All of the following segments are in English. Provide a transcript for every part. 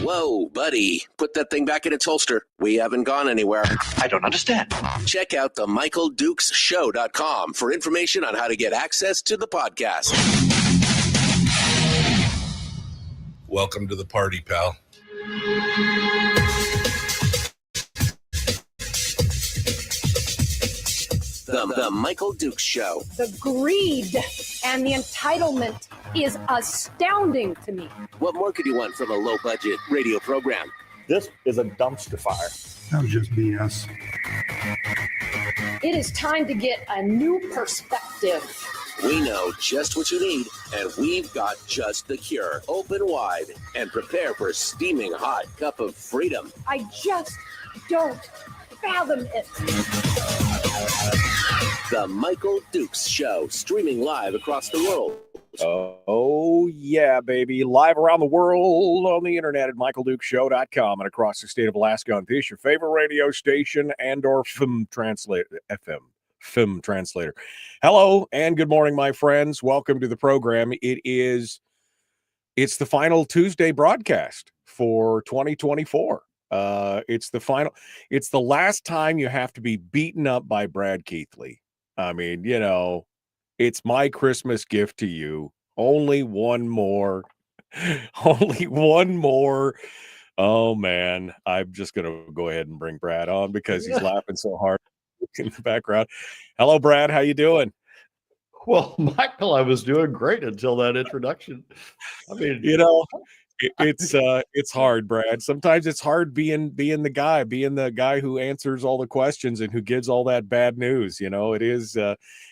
Whoa, buddy. Put that thing back in its holster. We haven't gone anywhere. I don't understand. Check out the MichaelDukesShow.com for information on how to get access to the podcast. Welcome to the party, pal. The Michael Dukes Show. The greed and the entitlement is astounding to me. What more could you want from a low-budget radio program? This is a dumpster fire. That was just BS. It is time to get a new perspective. We know just what you need, and we've got just the cure. Open wide and prepare for a steaming hot cup of freedom. I just don't fathom it. The Michael Dukes Show, streaming live across the world. Oh, yeah, baby. Live around the world on the internet at MichaelDukesShow.com and across the state of Alaska on this, your favorite radio station and or film translator. Hello and good morning, my friends. Welcome to the program. It's the final Tuesday broadcast for 2024. It's the last time you have to be beaten up by Brad Keithley. I mean, you know, it's my Christmas gift to you. Only one more. Oh man, I'm just going to go ahead and bring Brad on because he's laughing so hard in the background. Hello, Brad. How you doing? Well, Michael, I was doing great until that introduction. I mean, you know, it's hard, Brad. Sometimes it's hard being the guy who answers all the questions and who gives all that bad news. You know, it is.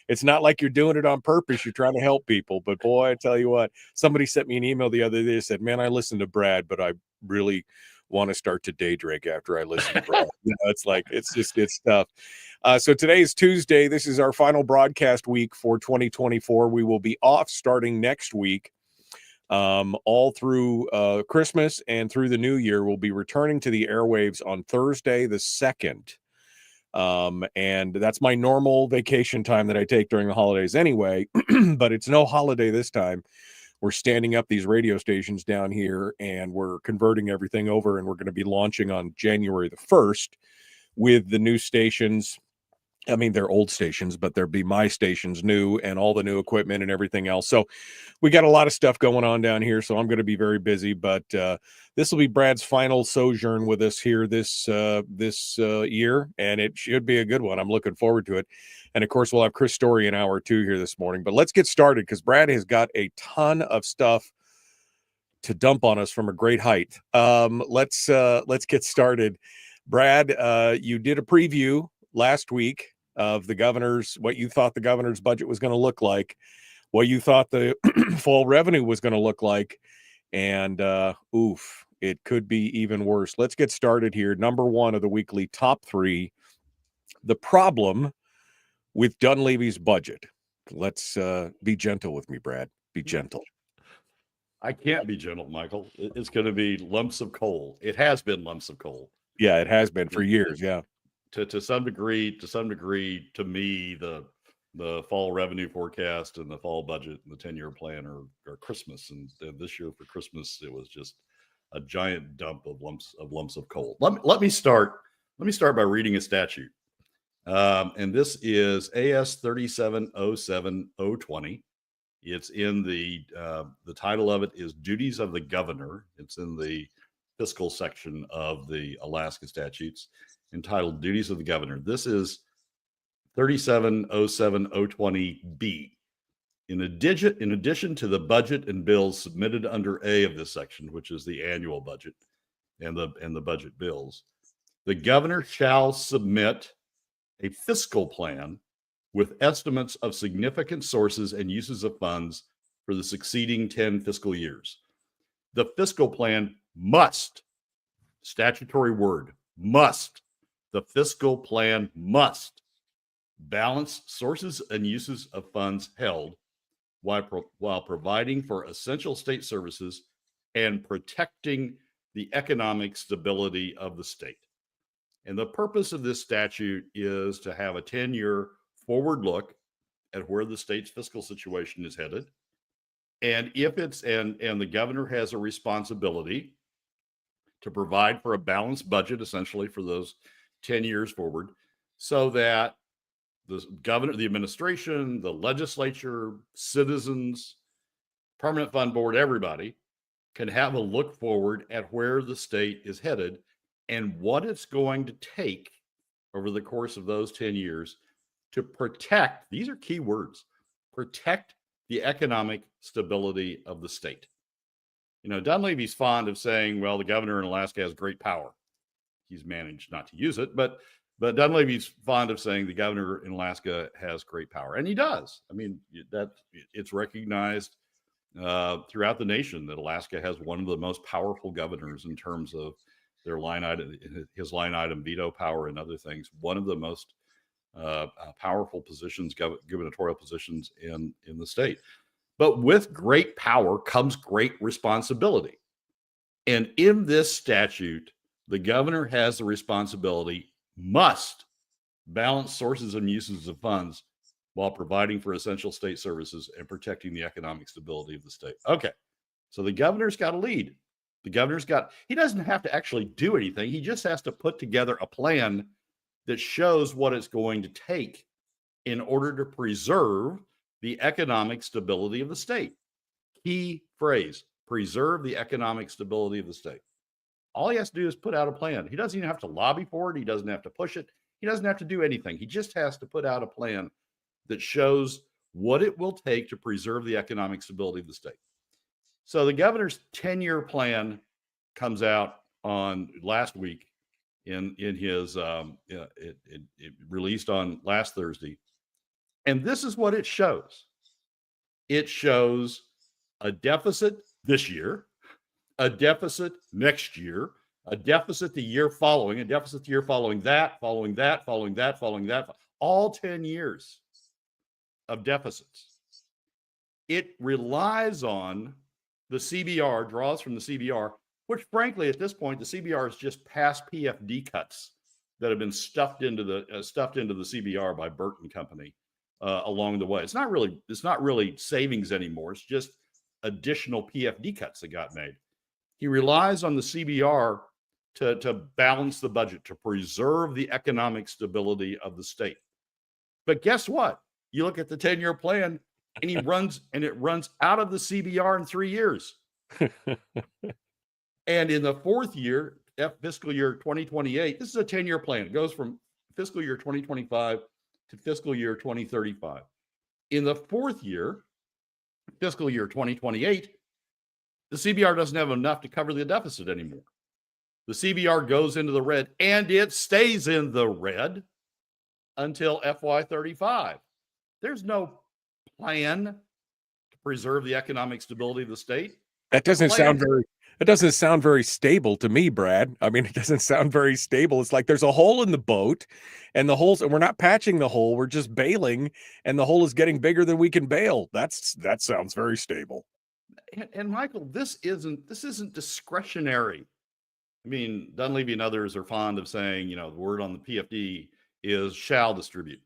It's not like you're doing it on purpose. You're trying to help people. But boy, I tell you what, somebody sent me an email the other day that said, "Man, I listened to Brad, but I really want to start to day drink after I listen to Brad." You know, it's tough. So today is Tuesday. This is our final broadcast week for 2024. We will be off starting next week. All through Christmas and through the new year. We'll be returning to the airwaves on Thursday the 2nd. And that's my normal vacation time that I take during the holidays anyway, but it's no holiday this time. We're standing up these radio stations down here and we're converting everything over, and we're going to be launching on January the 1st with the new stations. I mean, they're old stations, but there'll be my stations new and all the new equipment and everything else. So we got a lot of stuff going on down here. So I'm going to be very busy, but this will be Brad's final sojourn with us here this year, and it should be a good one. I'm looking forward to it. And of course, we'll have Chris Story in hour 2 here this morning, but let's get started because Brad has got a ton of stuff to dump on us from a great height. Let's get started. Brad, you did a preview last week of the governor's, what you thought the governor's budget was going to look like, what you thought the fall revenue was going to look like. And oof, it could be even worse. Let's get started here. Number one of the weekly top three, the problem with Dunleavy's budget. Let's be gentle with me, Brad. Be gentle. I can't be gentle, Michael. It's going to be lumps of coal. It has been lumps of coal. Yeah, it has been for years. Yeah. To some degree, to me, the fall revenue forecast and the fall budget and the 10-year plan are Christmas. And this year for Christmas, it was just a giant dump of lumps of coal. Let me start by reading a statute. And this is AS 3707020. It's in the title of it is Duties of the Governor. It's in the fiscal section of the Alaska statutes entitled Duties of the Governor. This is 3707020B. In addition to the budget and bills submitted under A of this section, which is the annual budget and the budget bills, the governor shall submit a fiscal plan with estimates of significant sources and uses of funds for the succeeding 10 fiscal years. The fiscal plan must, statutory word, must, the fiscal plan must balance sources and uses of funds held while providing for essential state services and protecting the economic stability of the state. And the purpose of this statute is to have a 10-year forward look at where the state's fiscal situation is headed. And if it's, and the governor has a responsibility to provide for a balanced budget, essentially for those 10 years forward, so that the governor, the administration, the legislature, citizens, permanent fund board, everybody can have a look forward at where the state is headed and what it's going to take over the course of those 10 years to protect, these are key words, protect the economic stability of the state. You know, Dunleavy's fond of saying, well, the governor in Alaska has great power. He's managed not to use it, but Dunleavy's fond of saying the governor in Alaska has great power, and he does. I mean, that it's recognized throughout the nation that Alaska has one of the most powerful governors in terms of their his line item veto power and other things. One of the most powerful positions, gubernatorial positions in the state. But with great power comes great responsibility. And in this statute, the governor has the responsibility, must balance sources and uses of funds while providing for essential state services and protecting the economic stability of the state. Okay, so the governor's got to lead. He doesn't have to actually do anything. He just has to put together a plan that shows what it's going to take in order to preserve the economic stability of the state. Key phrase, preserve the economic stability of the state. All he has to do is put out a plan. He doesn't even have to lobby for it. He doesn't have to push it. He doesn't have to do anything. He just has to put out a plan that shows what it will take to preserve the economic stability of the state. So the governor's 10-year plan comes out on last week in his it released on last Thursday. And this is what it shows. It shows a deficit this year, a deficit next year, a deficit the year following, a deficit the year following that, all 10 years of deficits. It relies on the CBR, draws from the CBR, which frankly, at this point, the CBR is just past PFD cuts that have been stuffed into the CBR by Burton Company along the way. It's not really savings anymore. It's just additional PFD cuts that got made. He relies on the CBR to balance the budget, to preserve the economic stability of the state. But guess what? You look at the 10-year plan, and it runs out of the CBR in 3 years. And in the fourth year, fiscal year 2028, this is a 10-year plan. It goes from fiscal year 2025 to fiscal year 2035. In the fourth year, fiscal year 2028, the CBR doesn't have enough to cover the deficit anymore. The CBR goes into the red, and it stays in the red until FY35. There's no plan to preserve the economic stability of the state. That The doesn't plan, sound very stable to me, Brad. I mean, it doesn't sound very stable. It's like there's a hole in the boat, and we're not patching the hole, we're just bailing, and the hole is getting bigger than we can bail. That sounds very stable. and Michael, this isn't discretionary. I mean, Dunleavy and others are fond of saying, the word on the PFD is shall distribute.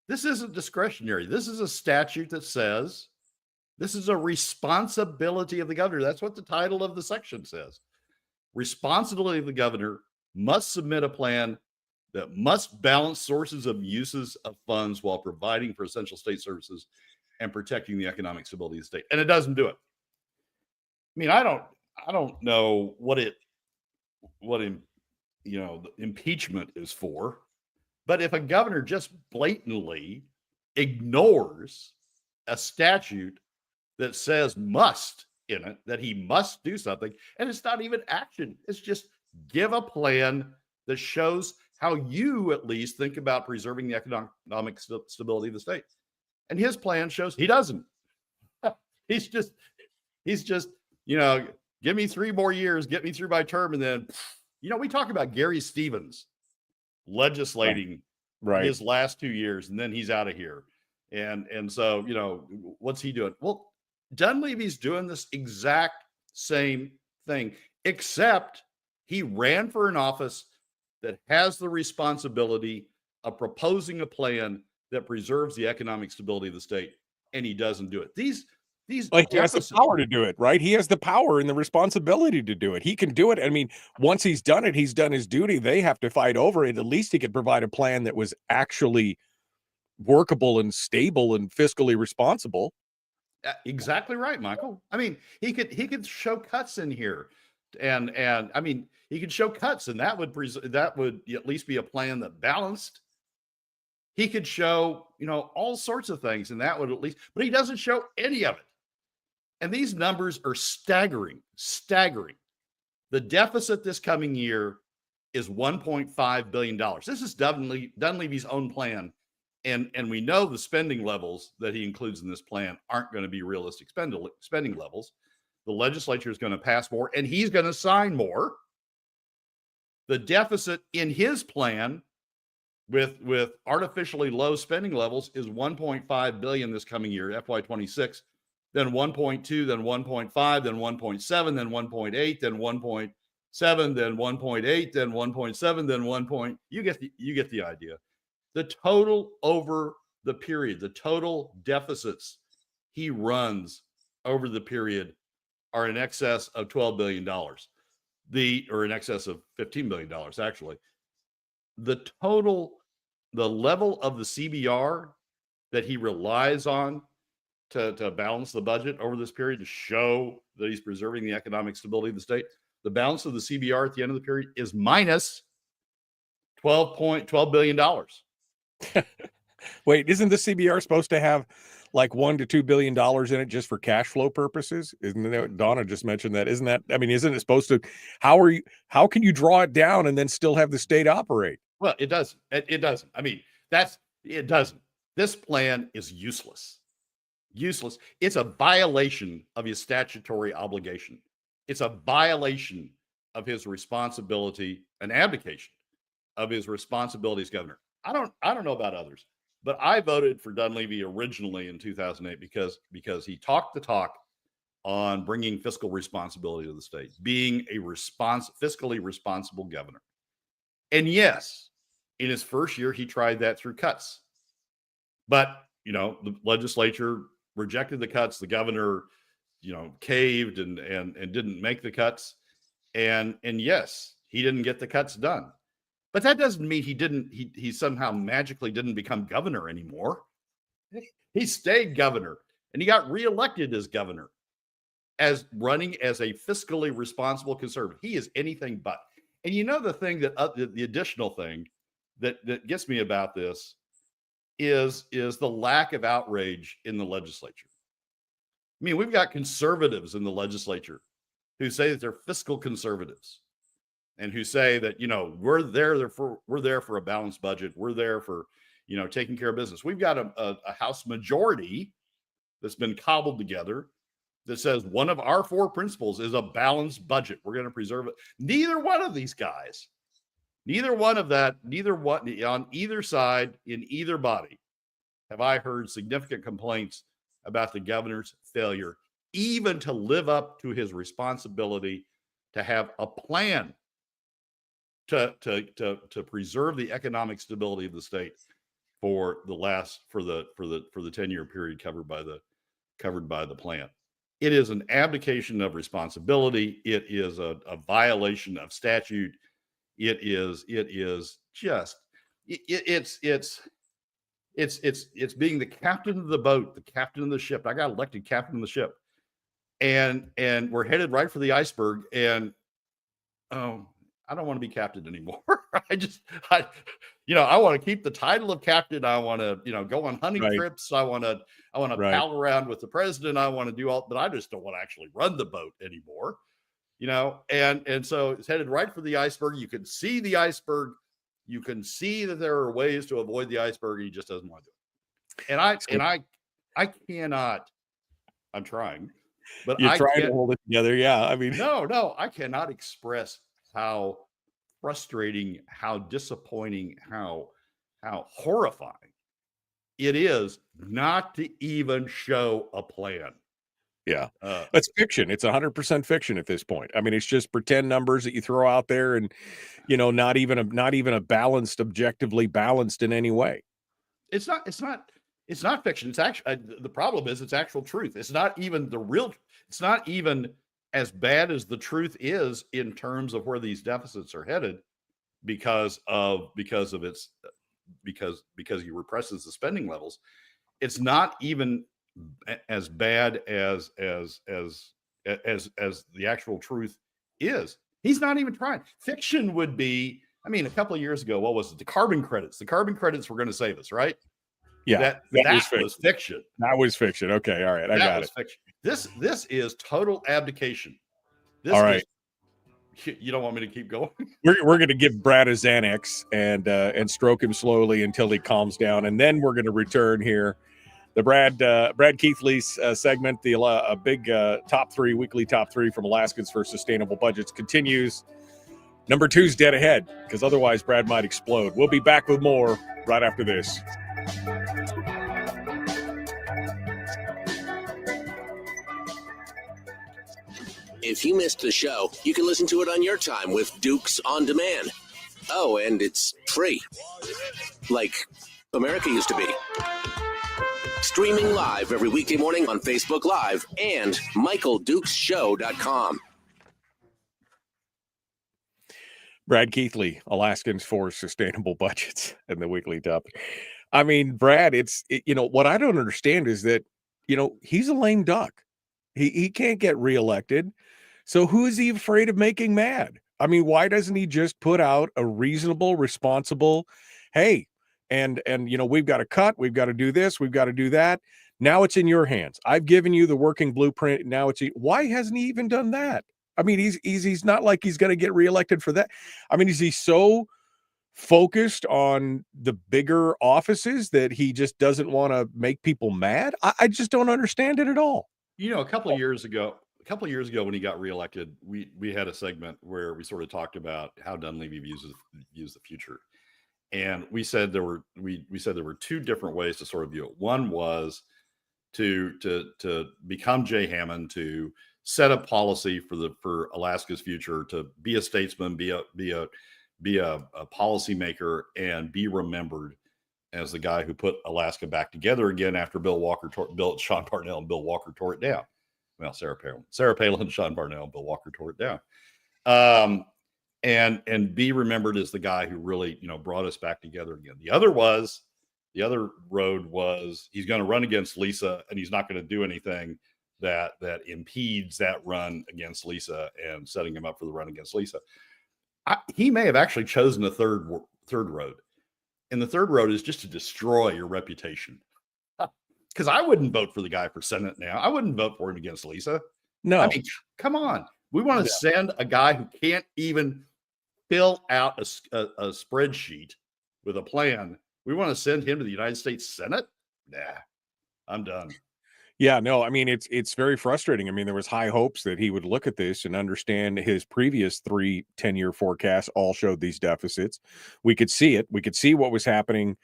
This isn't discretionary. This is a statute that says this is a responsibility of the governor. That's what the title of the section says. Responsibility of the governor must submit a plan that must balance sources of uses of funds while providing for essential state services and protecting the economic stability of the state. And it doesn't do it. I mean, I don't know what the impeachment is for, but if a governor just blatantly ignores a statute that says must in it, that he must do something, and it's not even action, it's just give a plan that shows how you at least think about preserving the economic stability of the state. And his plan shows he doesn't. he's just give me 3 more years, get me through my term, and then we talk about Gary Stevens legislating right his last 2 years, and then he's out of here. And so, what's he doing? Well, Dunleavy's doing this exact same thing, except he ran for an office that has the responsibility of proposing a plan that preserves the economic stability of the state, and he doesn't do it. These Like, he has the power to do it, right? He has the power and the responsibility to do it. He can do it. I mean, once he's done it, he's done his duty. They have to fight over it. At least he could provide a plan that was actually workable and stable and fiscally responsible. Exactly right, Michael. I mean, he could show cuts in here, and I mean, he could show cuts, and that would at least be a plan that balanced. He could show all sorts of things, and that would at least, but he doesn't show any of it. And these numbers are staggering. The deficit this coming year is $1.5 billion. This is Dunleavy's own plan. And we know the spending levels that he includes in this plan aren't going to be realistic spending levels. The legislature is going to pass more, and he's going to sign more. The deficit in his plan with artificially low spending levels is $1.5 billion this coming year, FY26, then 1.2, then 1.5, then 1.7, then 1.8, then 1.7, then 1.8, then 1.7, then 1. You get the idea. The total over the period, the total deficits he runs over the period are in excess of $12 billion, or in excess of $15 billion, actually. The level of the CBR that he relies on to balance the budget over this period to show that he's preserving the economic stability of the state, the balance of the CBR at the end of the period is minus $12 billion. Wait, isn't the CBR supposed to have like $1 to $2 billion in it just for cash flow purposes? Isn't that, Donna just mentioned that? Isn't it supposed to? How can you draw it down and then still have the state operate? Well, it doesn't. It doesn't. I mean, it doesn't. This plan is useless. It's a violation of his statutory obligation. It's a violation of his responsibility, an abdication of his responsibility as governor. I don't know about others, but I voted for Dunleavy originally in 2008 because he talked the talk on bringing fiscal responsibility to the state, being a fiscally responsible governor. And yes, in his first year, he tried that through cuts. But, the legislature rejected the cuts. The governor, caved and didn't make the cuts. And yes, he didn't get the cuts done. But that doesn't mean he somehow magically didn't become governor anymore. He stayed governor, and he got reelected as governor, as running as a fiscally responsible conservative. He is anything but. And the thing that the additional thing that gets me about this is the lack of outrage in the legislature. I mean, we've got conservatives in the legislature who say that they're fiscal conservatives, and who say that, we're there for a balanced budget. We're there for, taking care of business. We've got a House majority that's been cobbled together that says one of our 4 principles is a balanced budget. We're going to preserve it. Neither one of these guys, neither one on either side in either body have I heard significant complaints about the governor's failure even to live up to his responsibility to have a plan to preserve the economic stability of the state for the 10-year period covered by the plan. It is an abdication of responsibility. It is a violation of statute. It's being the captain of the boat, the captain of the ship. I got elected captain of the ship, and we're headed right for the iceberg. And I don't want to be captain anymore. I want to keep the title of captain. I want to, go on hunting trips. I want to pal around with the president. I want to do all, but I just don't want to actually run the boat anymore. And so it's headed right for the iceberg. You can see the iceberg. You can see that there are ways to avoid the iceberg. He just doesn't want to do it. I cannot. I'm trying, but you're trying to hold it together. Yeah, I mean, no, I cannot express how frustrating, how disappointing, how horrifying it is not to even show a plan. Yeah, it's fiction. It's 100% fiction at this point. I mean, it's just pretend numbers that you throw out there, and not even a balanced, objectively balanced in any way. It's not fiction. It's actually the problem is it's actual truth. It's not even the real. It's not even as bad as the truth is in terms of where these deficits are headed, because he represses the spending levels. It's not even as bad as the actual truth is. He's not even trying. Fiction would be, a couple of years ago, what was it? The carbon credits. The carbon credits were going to save us, right? Yeah, that was fiction. That was fiction. Okay, all right, I got it. Fiction. This is total abdication. All right. You don't want me to keep going? We're going to give Brad a Xanax and stroke him slowly until he calms down, and then we're going to return here. The Brad Keithley segment, a big weekly top three from Alaskans for Sustainable Budgets continues. Number 2's dead ahead, because otherwise Brad might explode. We'll be back with more right after this. If you missed the show, you can listen to it on your time with Dukes On Demand. Oh, and it's free. Like America used to be. Streaming live every weekday morning on Facebook Live and MichaelDukesShow.com. Brad Keithley, Alaskans for Sustainable Budgets, and the weekly topic. I mean, Brad, what I don't understand is that, he's a lame duck. He can't get reelected. So who is he afraid of making mad? I mean, why doesn't he just put out a reasonable, responsible, hey, and we've got to cut, we've got to do this, we've got to do that. Now it's in your hands. I've given you the working blueprint. Now why hasn't he even done that? I mean, he's not like he's going to get reelected for that. I mean, is he so focused on the bigger offices that he just doesn't want to make people mad? I just don't understand it at all. A couple of years ago when he got reelected, we had a segment where we sort of talked about how Dunleavy views the future. And we said there were 2 different ways to sort of view it. One was to become Jay Hammond, to set up policy for Alaska's future, to be a statesman, be a policymaker, and be remembered as the guy who put Alaska back together again after Sean Parnell and Bill Walker tore it down. Well, Sarah Palin, Sean Parnell, and Bill Walker tore it down. And be remembered as the guy who really, brought us back together again. The other road was he's going to run against Lisa, and he's not going to do anything that impedes that run against Lisa and setting him up for the run against Lisa. He may have actually chosen a third road. And the third road is just to destroy your reputation. Because I wouldn't vote for the guy for Senate now. I wouldn't vote for him against Lisa. No. I mean, come on. We want to send a guy who can't even fill out a spreadsheet with a plan. We want to send him to the United States Senate? Nah, I'm done. Yeah, no, I mean, it's very frustrating. I mean, there was high hopes that he would look at this and understand his previous 3 10-year forecasts all showed these deficits. We could see it. We could see what was happening.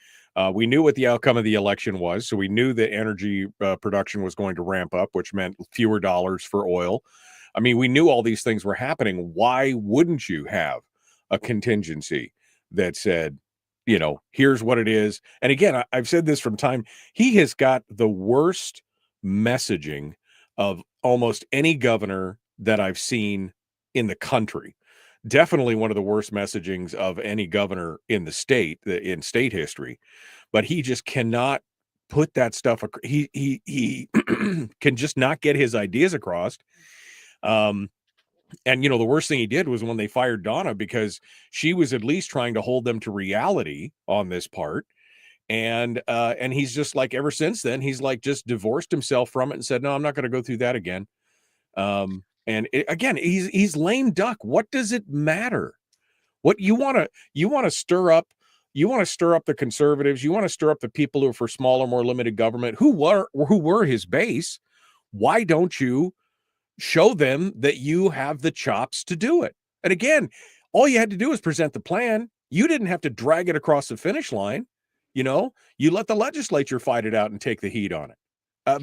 We knew what the outcome of the election was, so we knew that energy production was going to ramp up, which meant fewer dollars for oil. I mean, we knew all these things were happening. Why wouldn't you have a contingency that said, here's what it is? And again, I've said this from time. He has got the worst messaging of almost any governor that I've seen in the country. Definitely one of the worst messagings of any governor in the state, in state history. But he just cannot put that stuff. He can just not get his ideas across. And the worst thing he did was when they fired Donna, because she was at least trying to hold them to reality on this part. And he's just like, ever since then, he's like just divorced himself from it and said, no, I'm not going to go through that again. Again, he's lame duck. What does it matter? What you want to stir up? You want to stir up the conservatives. You want to stir up the people who are for smaller, more limited government, who were his base. Why don't you show them that you have the chops to do it? And again, all you had to do is present the plan. You didn't have to drag it across the finish line. You let the legislature fight it out and take the heat on it.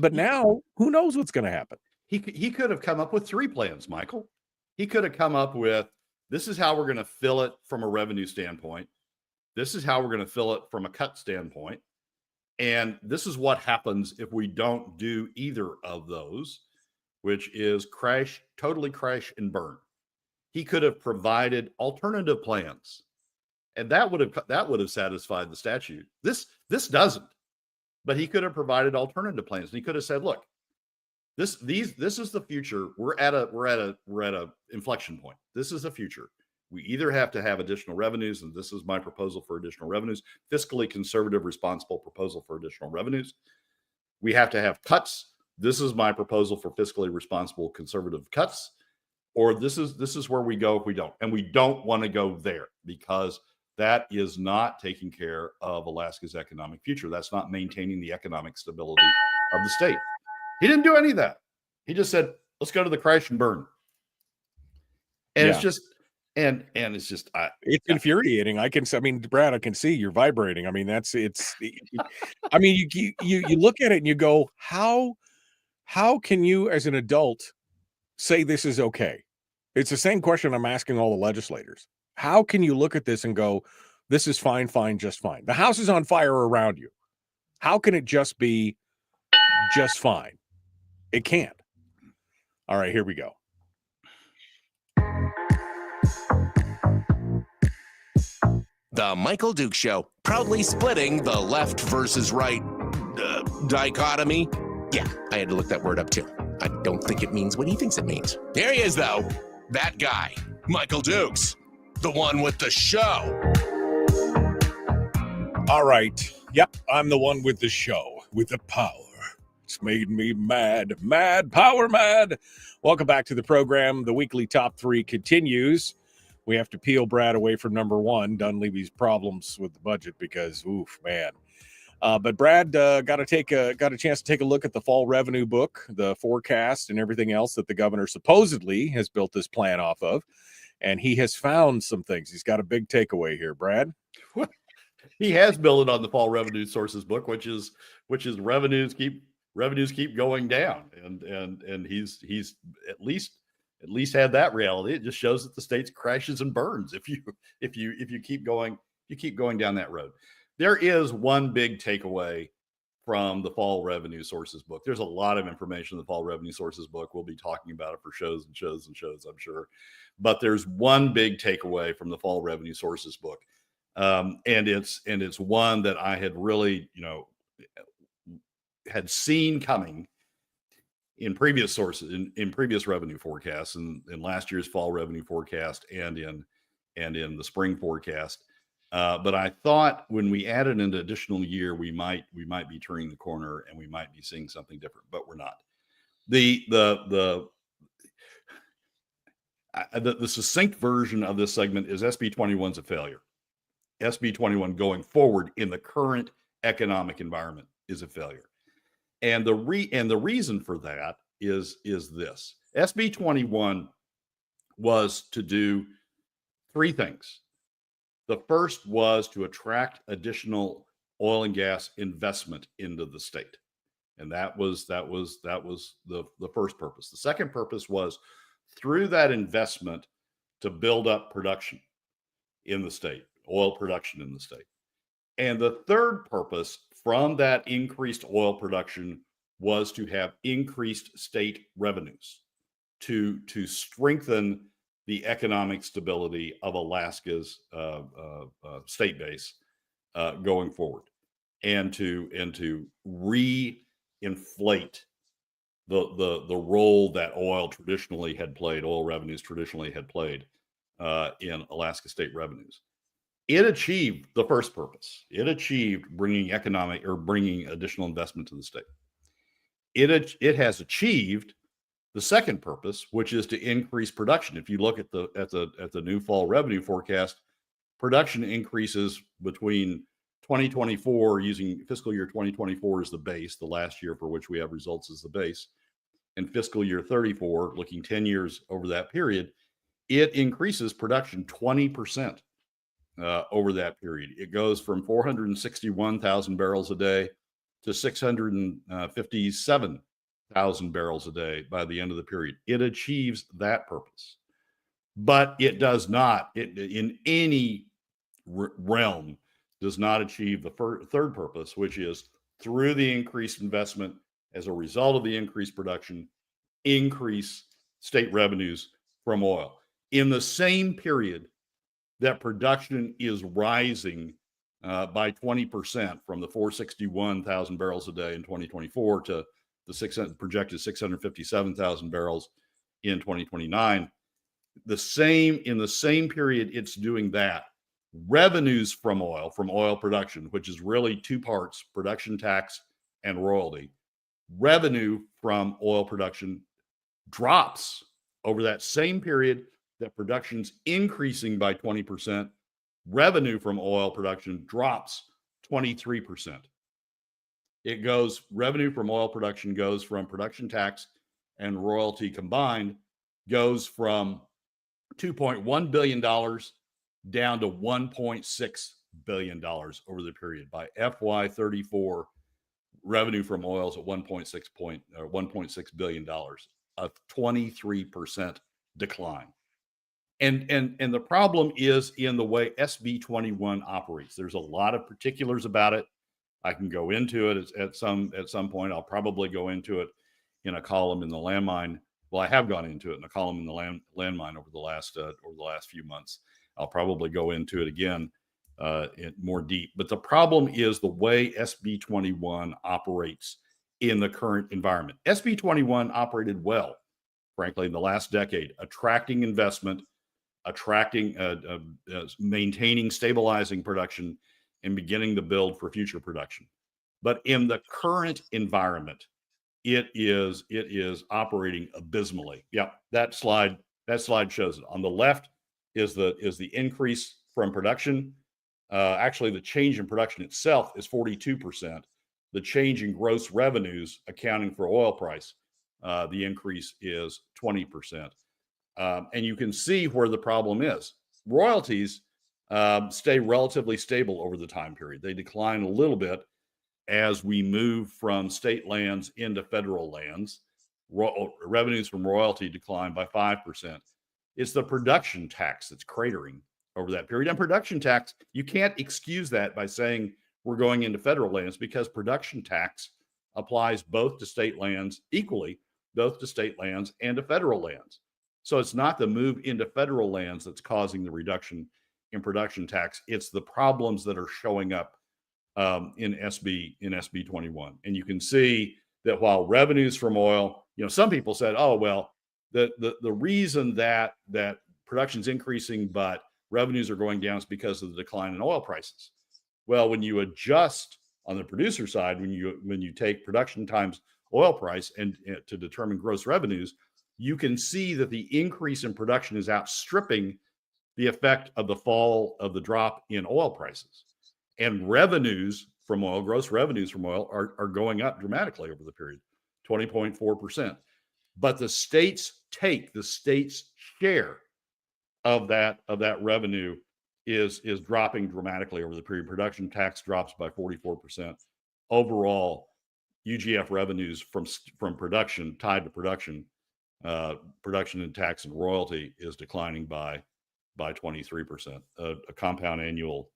But now, who knows what's going to happen? He could have come up with 3 plans, Michael. He could have come up with, this is how we're going to fill it from a revenue standpoint. This is how we're going to fill it from a cut standpoint. And this is what happens if we don't do either of those, which is totally crash and burn. He could have provided alternative plans. And that would have satisfied the statute. This doesn't. But he could have provided alternative plans. And he could have said, look, this is the future. We're at a inflection point. This is the future. We either have to have additional revenues, and this is my proposal for additional revenues, fiscally conservative, responsible proposal for additional revenues. We have to have cuts. This is my proposal for fiscally responsible, conservative cuts. Or this is where we go if we don't. And we don't want to go there, because that is not taking care of Alaska's economic future. That's not maintaining the economic stability of the state. He didn't do any of that. He just said, let's go to the crash and burn. And it's just, and it's just, it's infuriating. Brad, I can see you're vibrating. I mean, I mean, you look at it and you go, how can you as an adult say this is okay? It's the same question I'm asking all the legislators. How can you look at this and go, this is fine, just fine? The house is on fire around you. How can it just be just fine? It can't. All right, here we go. The Michael Duke Show, proudly splitting the left versus right dichotomy. Yeah, I had to look that word up too. I don't think it means what he thinks it means. Here he is, though. That guy, Michael Dukes. The one with the show. All right. Yep, I'm the one with the show, with the power. It's made me mad, power mad. Welcome back to the program. The weekly top 3 continues. We have to peel Brad away from number 1, Dunleavy's problems with the budget, because, oof, man. But Brad got a chance to take a look at the fall revenue book, the forecast, and everything else that the governor supposedly has built this plan off of. And he has found some things. He's got a big takeaway here, Brad. He has built it on the fall revenue sources book, which is revenues keep going down, and he's at least had that reality. It just shows that the state crashes and burns if you keep going down that road. There is one big takeaway from the fall revenue sources book. There's a lot of information in the fall revenue sources book. We'll be talking about it for shows and shows and shows, I'm sure. But there's one big takeaway from the fall revenue sources book. And it's one that I had really, had seen coming in previous sources, in previous revenue forecasts, in last year's fall revenue forecast and in the spring forecast. But I thought when we added an additional year, we might be turning the corner and we might be seeing something different, but we're not. The succinct version of this segment is SB 21's a failure. SB 21 going forward in the current economic environment is a failure. And the reason for that is this. SB 21 was to do three things. The first was to attract additional oil and gas investment into the state. And that was the first purpose. The second purpose was through that investment to build up production in the state, oil production in the state. And the third purpose from that increased oil production was to have increased state revenues to strengthen the economic stability of Alaska's state base going forward, and to re-inflate the role that oil revenues traditionally had played in Alaska state revenues. It achieved the first purpose. It achieved bringing additional investment to the state. It has achieved the second purpose, which is to increase production. If you look at the new fall revenue forecast, production increases between 2024, using fiscal year 2024 as the base, the last year for which we have results as the base, and fiscal year 34, looking 10 years over that period, it increases production 20% over that period. It goes from 461,000 barrels a day to 657,000 barrels a day by the end of the period. It achieves that purpose, but it does not, in any realm, does not achieve the third purpose, which is through the increased investment as a result of the increased production, increase state revenues from oil. In the same period that production is rising by 20% from the 461,000 barrels a day in 2024 to the projected 657,000 barrels in 2029. In the same period it's doing that, revenues from oil production, which is really two parts, production tax and royalty. Revenue from oil production drops over that same period that production's increasing by 20%. Revenue from oil production drops 23%. Revenue from oil production goes from production tax and royalty combined, goes from $2.1 billion down to $1.6 billion over the period. By FY34, revenue from oil is at $1.6 billion, a 23% decline. And the problem is in the way SB 21 operates. There's a lot of particulars about it. I can go into it at some point. I'll probably go into it in a column in the Landmine. Well, I have gone into it in a column in the Landmine over the last few months. I'll probably go into it again in more deep. But the problem is the way SB 21 operates in the current environment. SB 21 operated well, frankly, in the last decade, attracting investment, maintaining, stabilizing production, and beginning to build for future production. But in the current environment, it is operating abysmally. Yeah, that slide shows it. On the left is the increase from production. Actually, the change in production itself is 42%. The change in gross revenues, accounting for oil price, the increase is 20%. And you can see where the problem is. Royalties stay relatively stable over the time period. They decline a little bit as we move from state lands into federal lands. Revenues from royalty decline by 5%. It's the production tax that's cratering over that period. And production tax, you can't excuse that by saying we're going into federal lands, because production tax applies both to state lands equally, both to state lands and to federal lands. So it's not the move into federal lands that's causing the reduction in production tax. It's the problems that are showing up in SB 21. And you can see that while revenues from oil, some people said, oh, well, the reason that production's increasing but revenues are going down is because of the decline in oil prices. Well, when you adjust on the producer side, when you take production times oil price and to determine gross revenues, you can see that the increase in production is outstripping the effect of the drop in oil prices. And revenues from oil, gross revenues from oil are going up dramatically over the period, 20.4%. But the state's share of that revenue is dropping dramatically over the period. Production tax drops by 44%. Overall, UGF revenues from production tied to production and tax and royalty is declining by 23%, a compound annual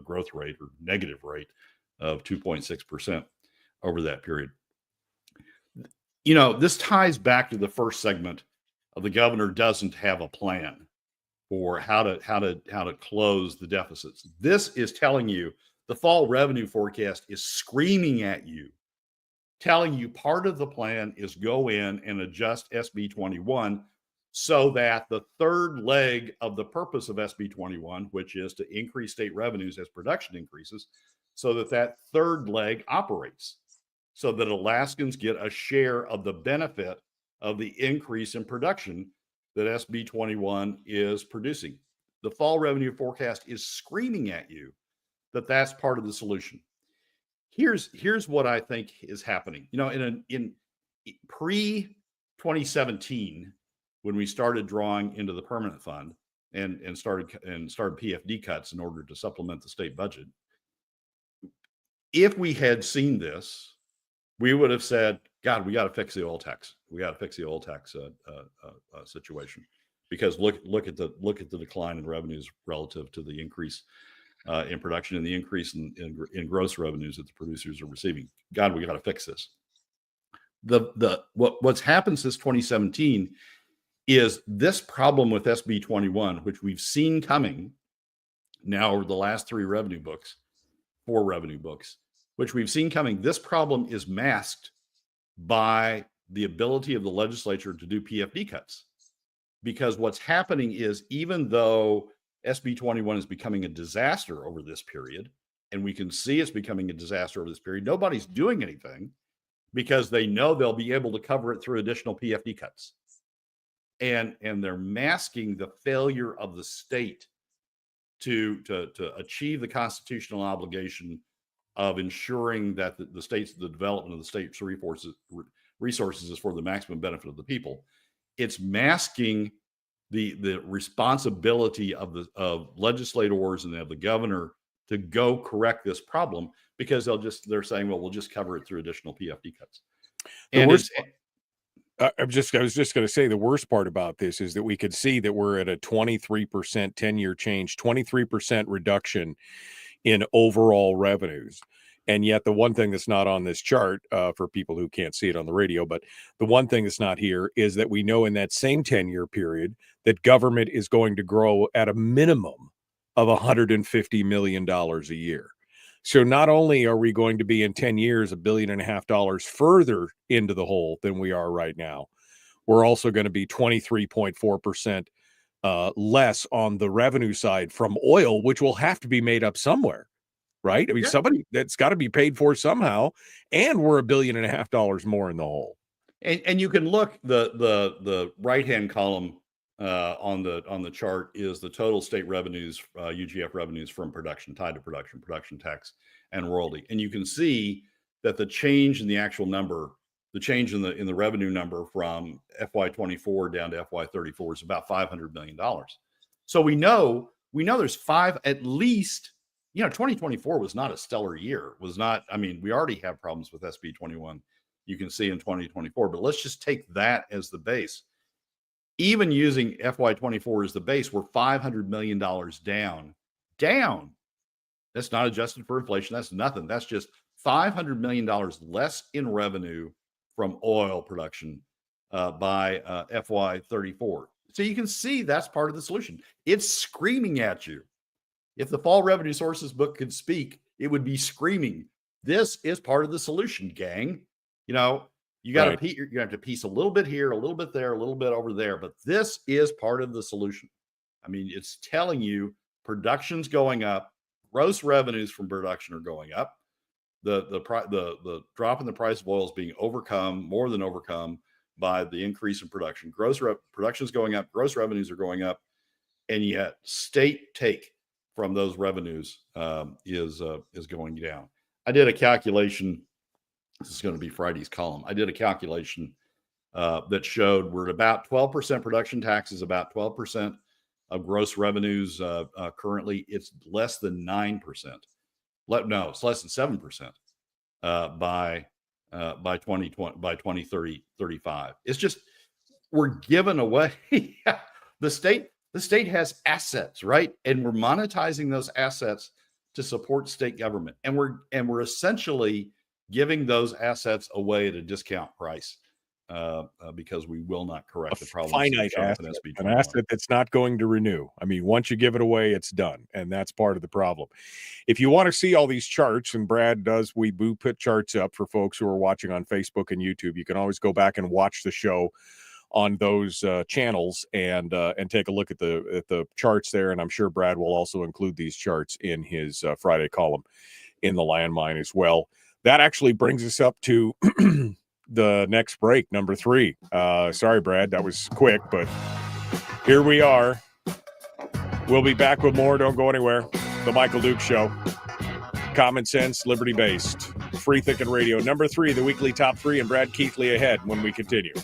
growth rate or negative rate of 2.6% over that period. This ties back to the first segment of the governor doesn't have a plan for how to close the deficits. This is telling you the fall revenue forecast is screaming at you, telling you part of the plan is go in and adjust SB 21 so that the third leg of the purpose of SB 21, which is to increase state revenues as production increases, so that third leg operates, so that Alaskans get a share of the benefit of the increase in production that SB 21 is producing. The fall revenue forecast is screaming at you that that's part of the solution. Here's what I think is happening. In pre-2017, when we started drawing into the permanent fund and started PFD cuts in order to supplement the state budget, if we had seen this, we would have said, God, we got to fix the oil tax. We got to fix the oil tax situation, because look at the decline in revenues relative to the increase in production and the increase in gross revenues that the producers are receiving. God, we got to fix this. What's happened since 2017 is this problem with SB 21, which we've seen coming now over the last four revenue books, which we've seen coming. This problem is masked by the ability of the legislature to do PFD cuts. Because what's happening is, even though SB 21 is becoming a disaster over this period, and we can see it's becoming a disaster over this period, nobody's doing anything because they know they'll be able to cover it through additional PFD cuts. And they're masking the failure of the state to achieve the constitutional obligation of ensuring that the development of the state's resources is for the maximum benefit of the people. It's masking the responsibility of legislators and of the governor to go correct this problem, because they're saying, well, we'll just cover it through additional PFD cuts. I was just going to say, the worst part about this is that we could see that we're at a 23% 10-year change, 23% reduction in overall revenues. And yet the one thing that's not on this chart, for people who can't see it on the radio, but the one thing that's not here is that we know in that same 10-year period that government is going to grow at a minimum of $150 million a year. So not only are we going to be in 10 years $1.5 billion further into the hole than we are right now, we're also going to be 23.4% less on the revenue side from oil, which will have to be made up somewhere, right? I mean, somebody that's got to be paid for somehow, and we're $1.5 billion more in the hole. And you can look, the right-hand column on the chart is the total state revenues, UGF revenues from production, tied to production tax and royalty. And you can see that the change in the actual number, the change in the revenue number from FY24 down to FY34 is about $500 million. So we know there's at least, 2024 was not a stellar year. We already have problems with SB 21. You can see in 2024, but let's just take that as the base. Even using FY24 as the base, we're $500 million down. That's not adjusted for inflation. That's nothing. That's just $500 million less in revenue from oil production by FY34. So you can see that's part of the solution. It's screaming at you. If the fall revenue sources book could speak, it would be screaming, this is part of the solution, gang. You got to you have to piece a little bit here, a little bit there, a little bit over there, but this is part of the solution. I mean, it's telling you production's going up, gross revenues from production are going up. The drop in the price of oil is being more than overcome by the increase in production. Production is going up, gross revenues are going up, and yet state take from those revenues is going down. I did a calculation. This is going to be Friday's column. I did a calculation that showed we're at about 12% production taxes, about 12% of gross revenues. Currently, it's less than 9%. No, it's less than 7% by 2020, by 2030, 35. It's just, we're giving away. The state has assets, right? And we're monetizing those assets to support state government. And we're essentially giving those assets away at a discount price because we will not correct the problem. Finite asset, an asset that's not going to renew. I mean, once you give it away, it's done. And that's part of the problem. If you want to see all these charts, and Brad does, we put charts up for folks who are watching on Facebook and YouTube. You can always go back and watch the show on those channels and take a look at the charts there. And I'm sure Brad will also include these charts in his Friday column in the Landmine as well. That actually brings us up to the next break, number 3. Sorry, Brad, that was quick, but here we are. We'll be back with more. Don't go anywhere. The Michael Duke Show. Common sense, liberty-based, free thinking radio. Number 3, the weekly top 3, and Brad Keithley ahead when we continue.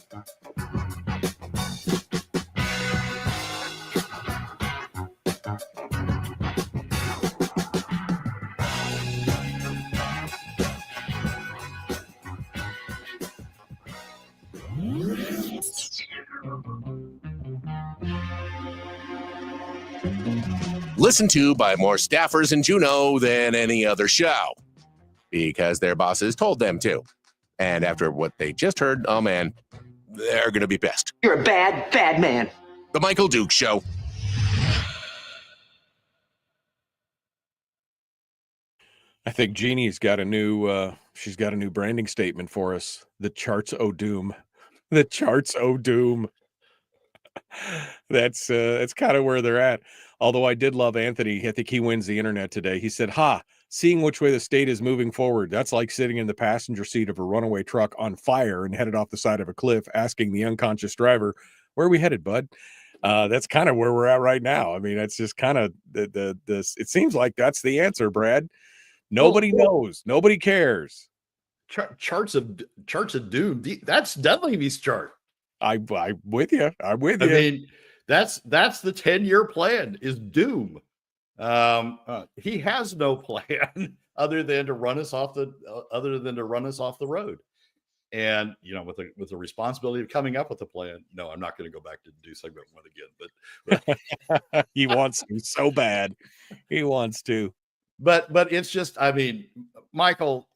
Listened to by more staffers in Juneau than any other show because their bosses told them to. And after what they just heard, oh man, they're going to be pissed. You're a bad, bad man. The Michael Duke Show. I think Jeannie's got a new she's got a new branding statement for us. The charts o' doom. The charts o' doom. That's kind of where they're at. Although I did love Anthony. I think he wins the internet today. He said, seeing which way the state is moving forward. That's like sitting in the passenger seat of a runaway truck on fire and headed off the side of a cliff, asking the unconscious driver, where are we headed, bud? That's kind of where we're at right now. I mean, it's just kind of it seems like that's the answer, Brad. Nobody knows. Nobody cares. Charts of doom. That's Dunleavy's chart. I'm with you. I'm with you. I mean, that's the 10-year plan is doom. He has no plan other than to run us off the road. And with the responsibility of coming up with a plan. No, I'm not going to go back to do segment 1 again. But he wants to so bad. He wants to. But it's just, I mean, Michael,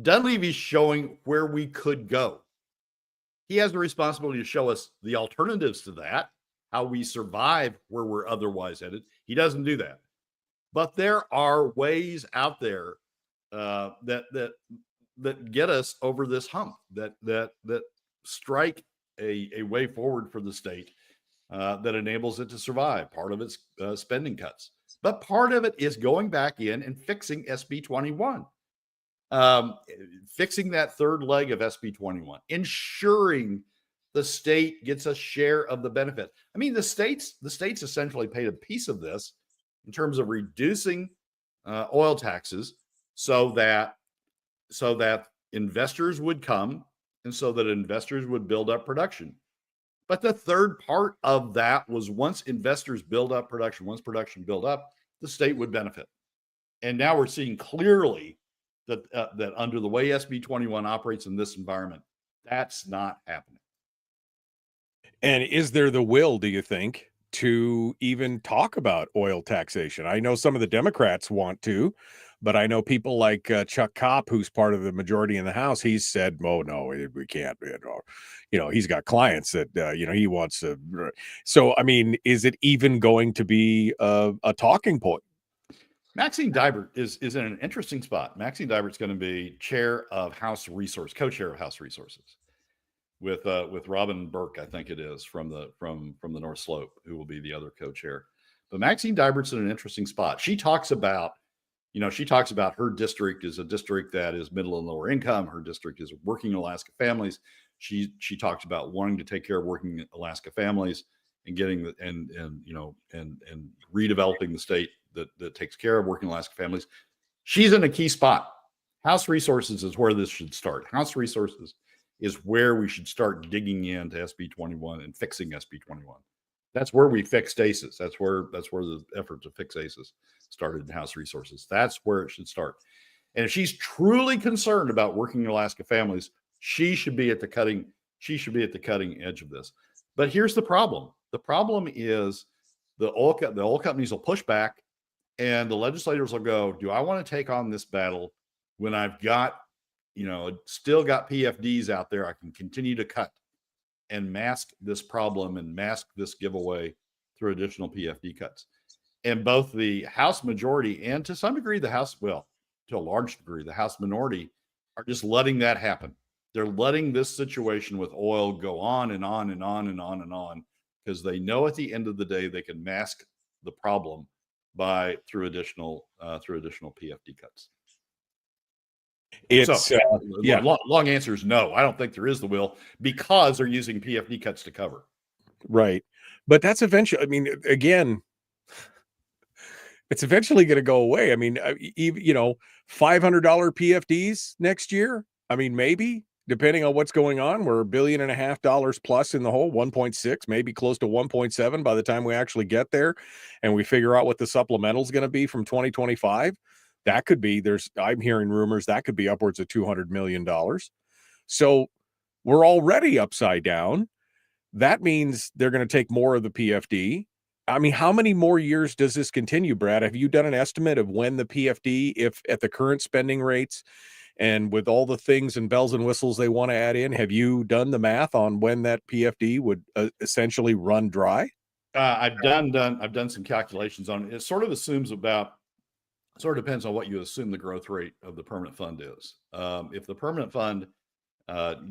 Dunleavy's showing where we could go. He has the responsibility to show us the alternatives to that, how we survive where we're otherwise headed. He doesn't do that. But there are ways out there that get us over this hump, that strike a way forward for the state that enables it to survive. Part of it's spending cuts, but part of it is going back in and fixing SB 21. Fixing that third leg of SB 21, ensuring the state gets a share of the benefit. I mean, the states essentially paid a piece of this in terms of reducing oil taxes so that investors would come and so that investors would build up production. But the third part of that was once investors build up production, once production built up, the state would benefit. And now we're seeing clearly that under the way SB 21 operates in this environment, that's not happening. And is there the will, do you think, to even talk about oil taxation? I know some of the Democrats want to, but I know people like Chugach, who's part of the majority in the House, he's said, oh, no, we can't. He's got clients that, he wants to. So, I mean, is it even going to be a talking point? Maxine Dybert is in an interesting spot. Maxine Dybert's going to be co-chair of House Resources with Robin Burke, I think it is, from the North Slope, who will be the other co-chair. But Maxine Dybert's in an interesting spot. She talks about her district is a district that is middle and lower income. Her district is working Alaska families. She talks about wanting to take care of working Alaska families and getting the, and redeveloping the state that takes care of working Alaska families. She's in a key spot. House Resources is where this should start. House Resources is where we should start digging into SB 21 and fixing SB 21. That's where we fixed ACES. That's where the effort to fix ACES started in House Resources. That's where it should start. And if she's truly concerned about working Alaska families, she should be at the cutting edge of this. But here's the problem. The problem is the oil companies will push back, and the legislators will go, do I want to take on this battle when I've got, still got PFDs out there I can continue to cut and mask this problem and mask this giveaway through additional PFD cuts? And both the House majority and to some degree to a large degree, the House minority are just letting that happen. They're letting this situation with oil go on and on and on and on and on, because they know at the end of the day they can mask the problem through additional PFD cuts. Long answer is no. I don't think there is the will, because they're using PFD cuts to cover. Right. But that's eventually, again, it's eventually going to go away. $500 PFDs next year. Maybe, depending on what's going on, we're $1.5 billion plus in the hole, 1.6, maybe close to 1.7 by the time we actually get there and we figure out what the supplemental is going to be from 2025. That could be, I'm hearing rumors that could be upwards of $200 million. So we're already upside down. That means they're going to take more of the PFD. How many more years does this continue, Brad? Have you done an estimate of when the PFD, if at the current spending rates and with all the things and bells and whistles they want to add in, have you done the math on when that PFD would essentially run dry? I've done some calculations on it. It sort of depends on what you assume the growth rate of the permanent fund is. If the permanent fund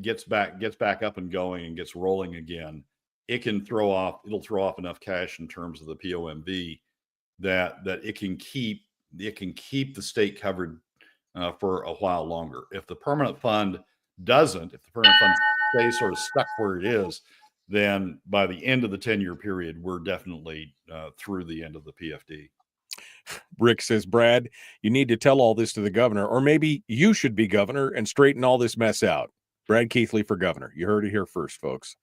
gets back up and going and gets rolling again, it'll throw off enough cash in terms of the POMV that it can keep the state covered for a while longer. If the permanent fund stays sort of stuck where it is, then by the end of the 10-year period, we're definitely through the end of the PFD. Rick says, Brad, you need to tell all this to the governor, or maybe you should be governor and straighten all this mess out. Brad Keithley for governor. You heard it here first, folks.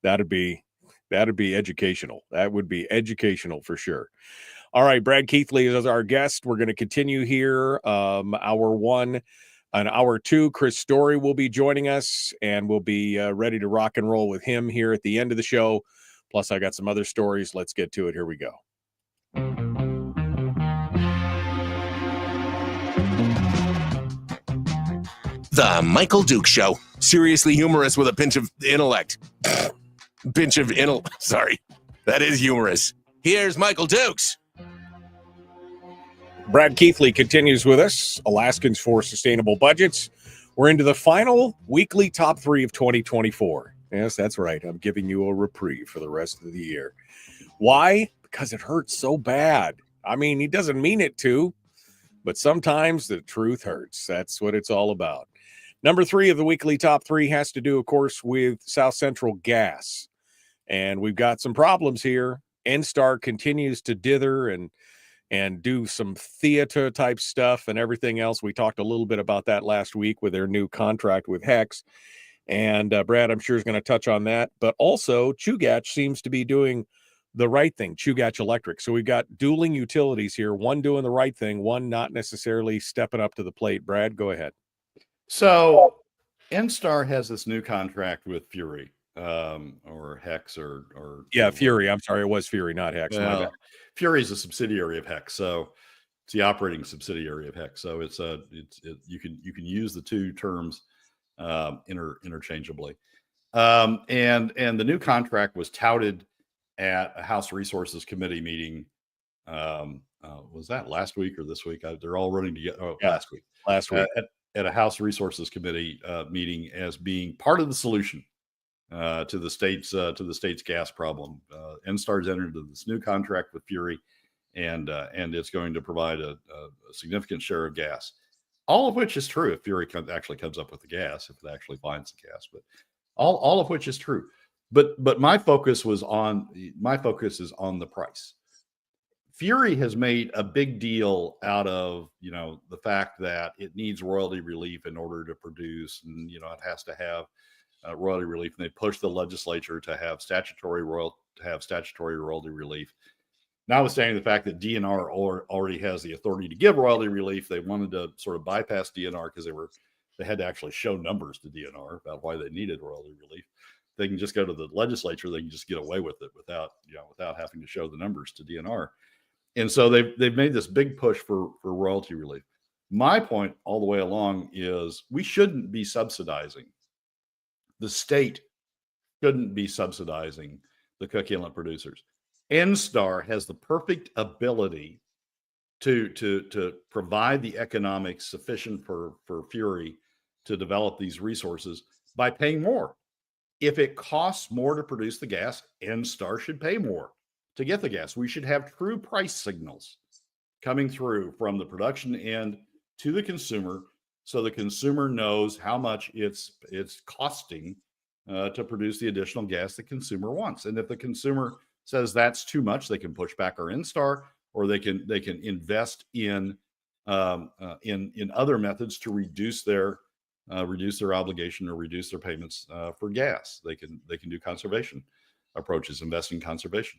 That'd be educational. That would be educational for sure. All right, Brad Keithley is our guest. We're going to continue here. Hour one and hour two, Chris Story will be joining us, and we'll be ready to rock and roll with him here at the end of the show. Plus, I got some other stories. Let's get to it. Here we go. The Michael Duke Show. Seriously humorous with a pinch of intellect. Sorry. That is humorous. Here's Michael Dukes. Brad Keithley continues with us. Alaskans for Sustainable Budgets. We're into the final weekly top 3 of 2024. Yes, that's right. I'm giving you a reprieve for the rest of the year. Why? Because it hurts so bad. He doesn't mean it to, but sometimes the truth hurts. That's what it's all about. Number 3 of the weekly top 3 has to do, of course, with South Central Gas. And we've got some problems here. ENSTAR continues to dither and do some theater type stuff and everything else. We talked a little bit about that last week with their new contract with Hex. And Brad, I'm sure, is going to touch on that. But also, Chugach seems to be doing the right thing, Chugach Electric. So we've got dueling utilities here, one doing the right thing, one not necessarily stepping up to the plate. Brad, go ahead. So ENSTAR has this new contract with Fury, or Hex, or Fury. I'm sorry, it was Fury, not Hex. Fury is a subsidiary of Hex, so it's the operating subsidiary of Hex. So you can use the two terms interchangeably. And the new contract was touted at a House Resources Committee meeting. Was that last week or this week? They're all running together. Oh, yeah, last week. At a House Resources Committee meeting as being part of the solution to the state's gas problem. ENSTAR's entered into this new contract with Fury, and it's going to provide a significant share of gas, all of which is true if Fury actually comes up with the gas, if it actually finds the gas. But all of which is true. But my focus is on the price. Fury has made a big deal out of, the fact that it needs royalty relief in order to produce, and it has to have royalty relief, and they pushed the legislature to have statutory royalty relief. Notwithstanding the fact that DNR already has the authority to give royalty relief, they wanted to sort of bypass DNR because they had to actually show numbers to DNR about why they needed royalty relief. They can just go to the legislature; they can just get away with it without having to show the numbers to DNR. And so they've made this big push for royalty relief. My point all the way along is we shouldn't be subsidizing. The state shouldn't be subsidizing the Cook Inlet producers. ENSTAR has the perfect ability to provide the economics sufficient for Fury to develop these resources by paying more. If it costs more to produce the gas, ENSTAR should pay more to get the gas. We should have true price signals coming through from the production end to the consumer, so the consumer knows how much it's costing to produce the additional gas the consumer wants. And if the consumer says that's too much, they can push back our ENSTAR, or they can invest in other methods to reduce their obligation or reduce their payments for gas. They can do conservation approaches, invest in conservation.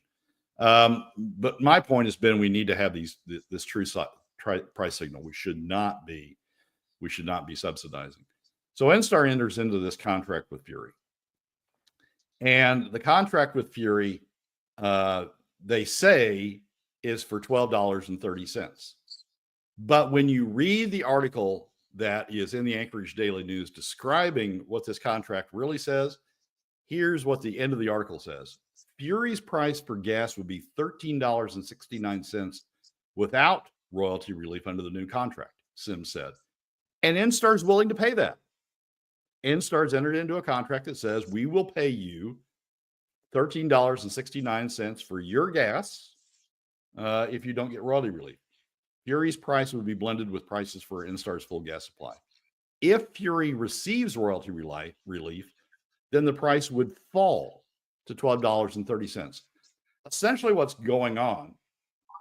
But my point has been we need to have this true price signal. We should not be subsidizing. So ENSTAR enters into this contract with Fury, and the contract with Fury, they say, is for $12.30. But when you read the article that is in the Anchorage Daily News describing what this contract really says, here's what the end of the article says. Fury's price for gas would be $13.69 without royalty relief under the new contract, Sims said. And ENSTAR is willing to pay that. ENSTAR's entered into a contract that says we will pay you $13.69 for your gas if you don't get royalty relief. Fury's price would be blended with prices for ENSTAR's full gas supply. If Fury receives royalty relief, then the price would fall to $12.30. Essentially what's going on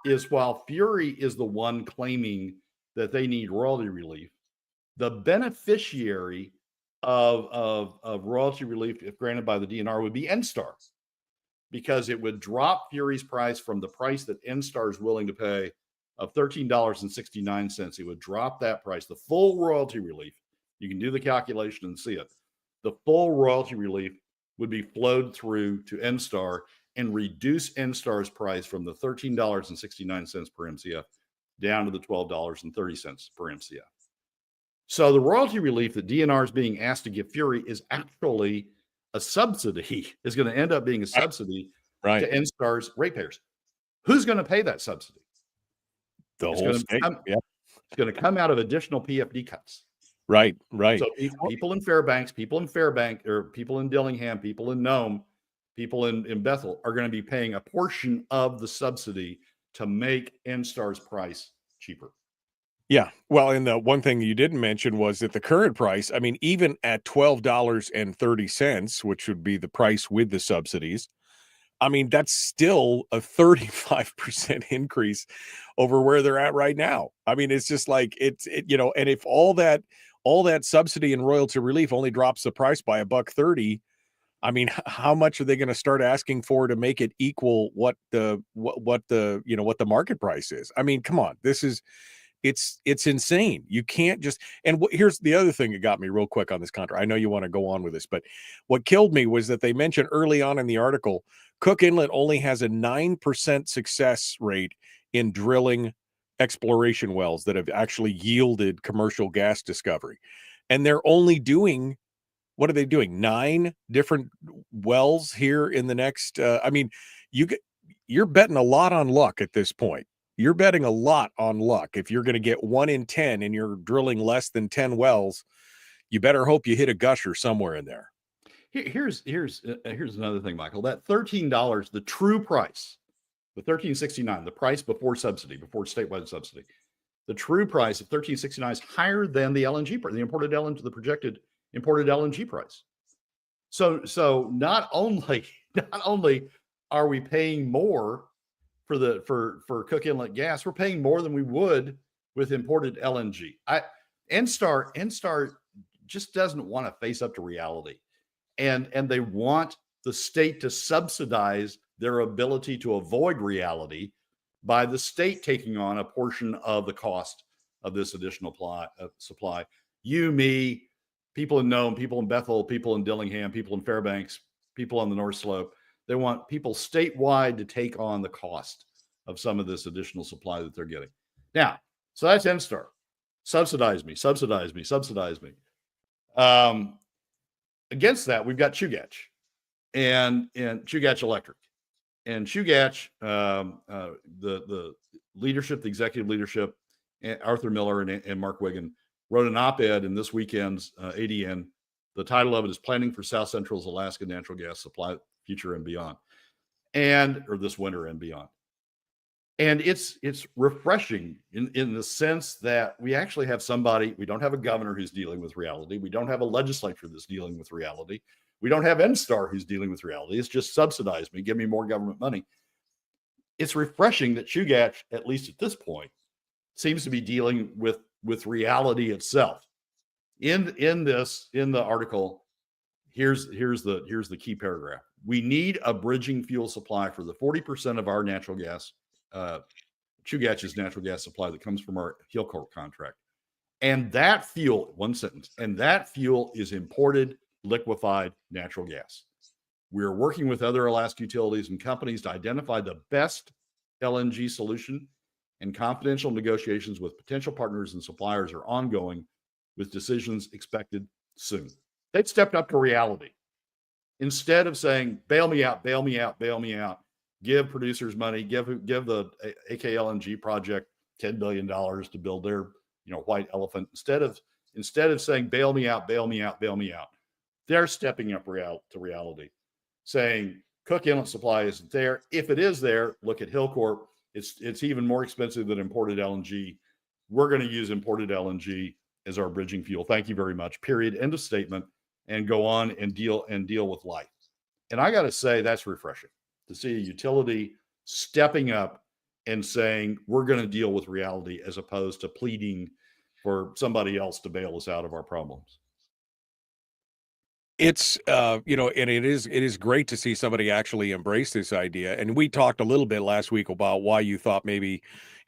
is, while Fury is the one claiming that they need royalty relief, the beneficiary of royalty relief, if granted by the DNR, would be ENSTAR, because it would drop Fury's price from the price that ENSTAR is willing to pay of $13.69. It would drop that price, the full royalty relief. You can do the calculation and see it. The full royalty relief would be flowed through to ENSTAR and reduce ENSTAR's price from the $13.69 per MCF down to the $12.30 per MCF. So the royalty relief that DNR is being asked to give Fury is actually a subsidy, is going to end up being a subsidy to ENSTAR's ratepayers. Who's going to pay that subsidy? The whole state. It's going to come out of additional PFD cuts. Right. So people in Fairbanks, people in Dillingham, people in Nome, people in Bethel are going to be paying a portion of the subsidy to make ENSTAR's price cheaper. Yeah. Well, and the one thing you didn't mention was that the current price, I mean, even at $12.30, which would be the price with the subsidies, I mean, that's still a 35% increase over where they're at right now. I mean, it's just like and if all that subsidy and royalty relief only drops the price by $1.30, I mean, how much are they going to start asking for to make it equal what the market price is? I mean, come on, it's insane. You can't just, and here's the other thing that got me real quick on this contract. I know you want to go on with this, but what killed me was that they mentioned early on in the article, Cook Inlet only has a 9% success rate in drilling exploration wells that have actually yielded commercial gas discovery. And they're only doing, what are they doing? 9 different wells here in the next, you're betting a lot on luck at this point. You're betting a lot on luck. If you're going to get 1 in 10 and you're drilling less than 10 wells, you better hope you hit a gusher somewhere in there. Here's another thing, Michael. That $13, the true price, the $13.69, the price before subsidy, before statewide subsidy, the true price of $13.69 is higher than the LNG price, the projected imported LNG price. So not only are we paying more for Cook Inlet gas, we're paying more than we would with imported LNG. ENSTAR just doesn't want to face up to reality, and they want the state to subsidize their ability to avoid reality by the state taking on a portion of the cost of this additional supply. You, me, people in Nome, people in Bethel, people in Dillingham, people in Fairbanks, people on the North Slope. They want people statewide to take on the cost of some of this additional supply that they're getting. Now, so that's ENSTAR. Subsidize me, subsidize me, subsidize me. Against that, we've got Chugach and Chugach Electric. And Chugach, the leadership, the executive leadership, Arthur Miller and Mark Wiggin wrote an op-ed in this weekend's ADN. The title of it is Planning for South Central's Alaska Natural Gas Supply Future and Beyond, or this winter and beyond. And it's refreshing in the sense that we actually have somebody, we don't have a governor who's dealing with reality. We don't have a legislature that's dealing with reality. We don't have ENSTAR who's dealing with reality. It's just subsidize me, give me more government money. It's refreshing that Chugach, at least at this point, seems to be dealing with reality itself. In the article, here's the key paragraph. We need a bridging fuel supply for the 40% of our natural gas, Chugach's natural gas supply that comes from our Hillcorp contract. And that fuel, one sentence, and that fuel is imported liquefied natural gas. We're working with other Alaska utilities and companies to identify the best LNG solution, and confidential negotiations with potential partners and suppliers are ongoing, with decisions expected soon. They've stepped up to reality. Instead of saying, bail me out, bail me out, bail me out, give producers money, give the AKLNG project $10 billion to build their white elephant. Instead of saying, bail me out, bail me out, bail me out, they're stepping up to reality, saying Cook Inlet supply isn't there. If it is there, look at Hillcorp. It's even more expensive than imported LNG. We're going to use imported LNG as our bridging fuel. Thank you very much. Period. End of statement. And go on and deal with life. And I got to say, that's refreshing to see a utility stepping up and saying, we're going to deal with reality, as opposed to pleading for somebody else to bail us out of our problems. It's and it is great to see somebody actually embrace this idea. And we talked a little bit last week about why you thought maybe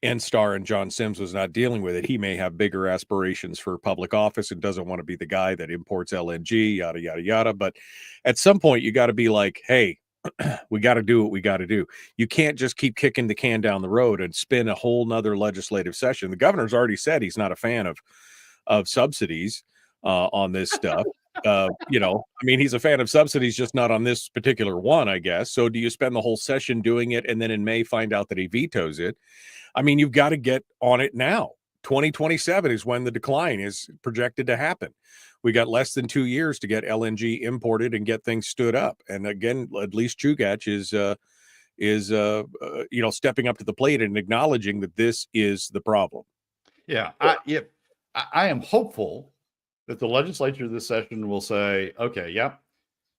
ENSTAR and John Sims was not dealing with it. He may have bigger aspirations for public office and doesn't want to be the guy that imports LNG, yada yada yada. But at some point, you got to be like, hey, we got to do what we got to do. You can't just keep kicking the can down the road and spin a whole nother legislative session. The governor's already said he's not a fan of subsidies on this stuff. He's a fan of subsidies, just not on this particular one, I guess. So do you spend the whole session doing it and then in May find out that he vetoes it? I mean, you've got to get on it now. 2027 is when the decline is projected to happen. We got less than 2 years to get LNG imported and get things stood up. And again, at least Chugach is stepping up to the plate and acknowledging that this is the problem. Yeah, I am hopeful that the legislature this session will say, okay, yep,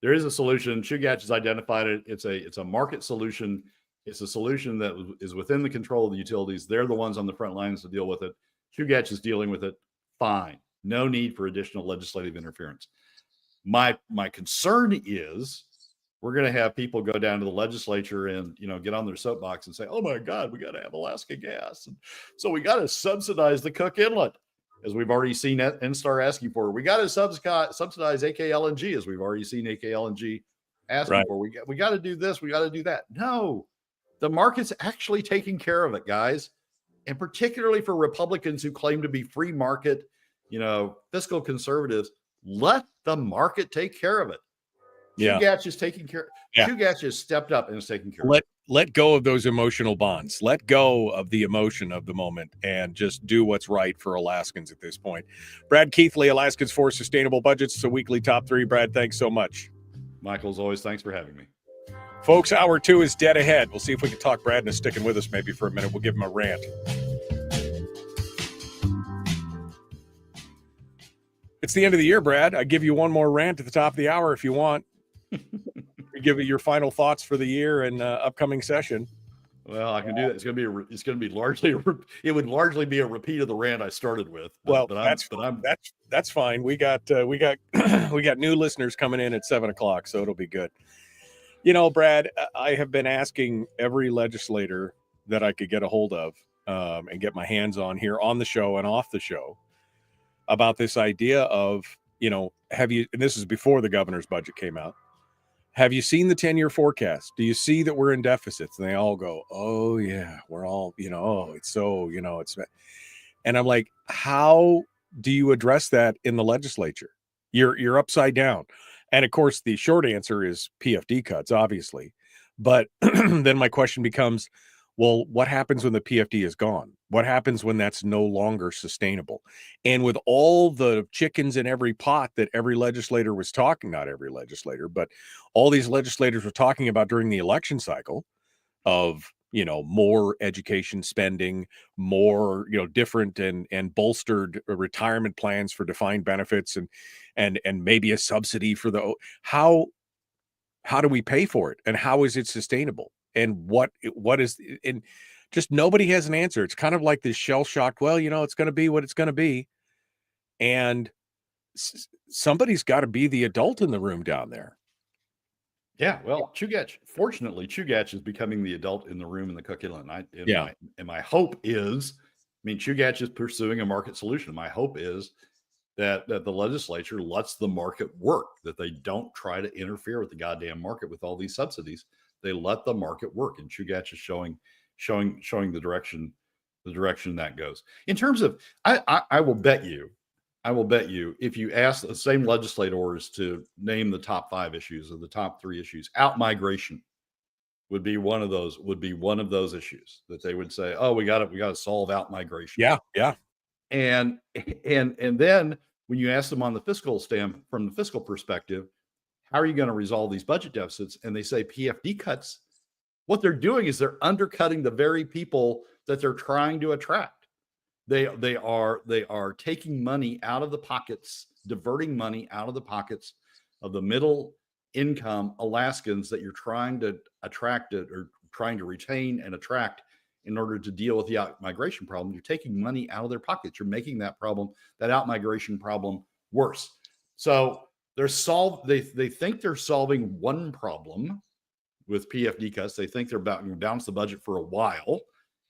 there is a solution. Chugach has identified it. It's a market solution. It's a solution that is within the control of the utilities. They're the ones on the front lines to deal with it. Chugach is dealing with it. Fine. No need for additional legislative interference. My concern is we're going to have people go down to the legislature and get on their soapbox and say, oh my God, we got to have Alaska gas. And so we got to subsidize the Cook Inlet, as we've already seen ENSTAR asking for. We got to subsidize AKLNG, as we've already seen AKLNG asking for. We got to do this. We got to do that. No, the market's actually taking care of it, guys. And particularly for Republicans who claim to be free market, fiscal conservatives, let the market take care of it. Yeah. Chugach is taking care. Yeah. Chugach has stepped up and is taking care of it. Let go of those emotional bonds. Let go of the emotion of the moment and just do what's right for Alaskans at this point. Brad Keithley, Alaskans for Sustainable Budgets. It's a weekly top 3. Brad, thanks so much. Michael, as always, thanks for having me. Folks, hour 2 is dead ahead. We'll see if we can talk Brad into sticking with us maybe for a minute. We'll give him a rant. It's the end of the year, Brad. I give you one more rant at the top of the hour if you want. Give it your final thoughts for the year and upcoming session. Well, I can do that. It's going to be largely. It would largely be a repeat of the rant I started with. That's fine. We got we got new listeners coming in at 7:00, so it'll be good. You know, Brad, I have been asking every legislator that I could get a hold of and get my hands on here on the show and off the show about this idea of, you know, and this is before the governor's budget came out. Have you seen the 10-year forecast? Do you see that we're in deficits? And they all go, oh yeah, we're all, you know, oh, it's so, you know, it's, and I'm like, how do you address that in the legislature? You're upside down. And of course, the short answer is PFD cuts, obviously. But then my question becomes, well, what happens when the PFD is gone? What happens when that's no longer sustainable? And with all the chickens in every pot that every legislator was talking, not every legislator, but all these legislators were talking about during the election cycle of, you know, more education spending, more, you know, different and bolstered retirement plans for defined benefits and maybe a subsidy for how do we pay for it? And how is it sustainable? And what is, and just nobody has an answer. It's kind of like this shell-shocked, well, you know, it's going to be what it's going to be. And somebody's got to be the adult in the room down there. Yeah, well, fortunately, Chugach is becoming the adult in the room in the curriculum. And my hope is, I mean, Chugach is pursuing a market solution. My hope is that the legislature lets the market work, that they don't try to interfere with the goddamn market with all these subsidies. They let the market work, and Chugach is showing the direction that goes. In terms of, I will bet you, if you ask the same legislators to name the top 5 issues or the top 3 issues, out-migration would be one of those issues that they would say, oh, we got to solve out-migration. Yeah. And then when you ask them on the fiscal from the fiscal perspective, how are you going to resolve these budget deficits? And they say PFD cuts. What they're doing is they're undercutting the very people that they're trying to attract. They are taking money out of the pockets, diverting money out of the pockets of the middle income Alaskans that you're trying to attract or trying to retain and attract in order to deal with the out-migration problem. You're taking money out of their pockets. You're making that out-migration problem worse. So they think they're solving one problem with PFD cuts. They think they're about to balance the budget for a while,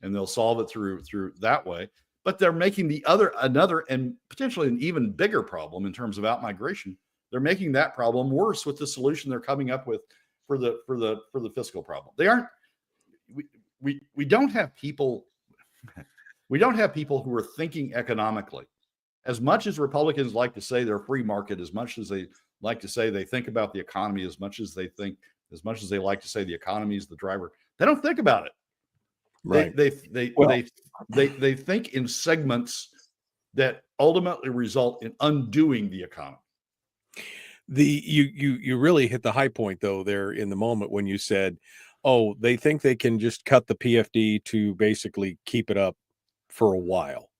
and they'll solve it through that way. But they're making another and potentially an even bigger problem in terms of out-migration. They're making that problem worse with the solution they're coming up with for the fiscal problem. They aren't. We don't have people. We don't have people who are thinking economically. As much as Republicans like to say they're free market, as much as they like to say they think about the economy, as much as they like to say the economy is the driver, they don't think about it. Right. They think in segments that ultimately result in undoing the economy. You really hit the high point though there in the moment when you said, oh, they think they can just cut the PFD to basically keep it up for a while.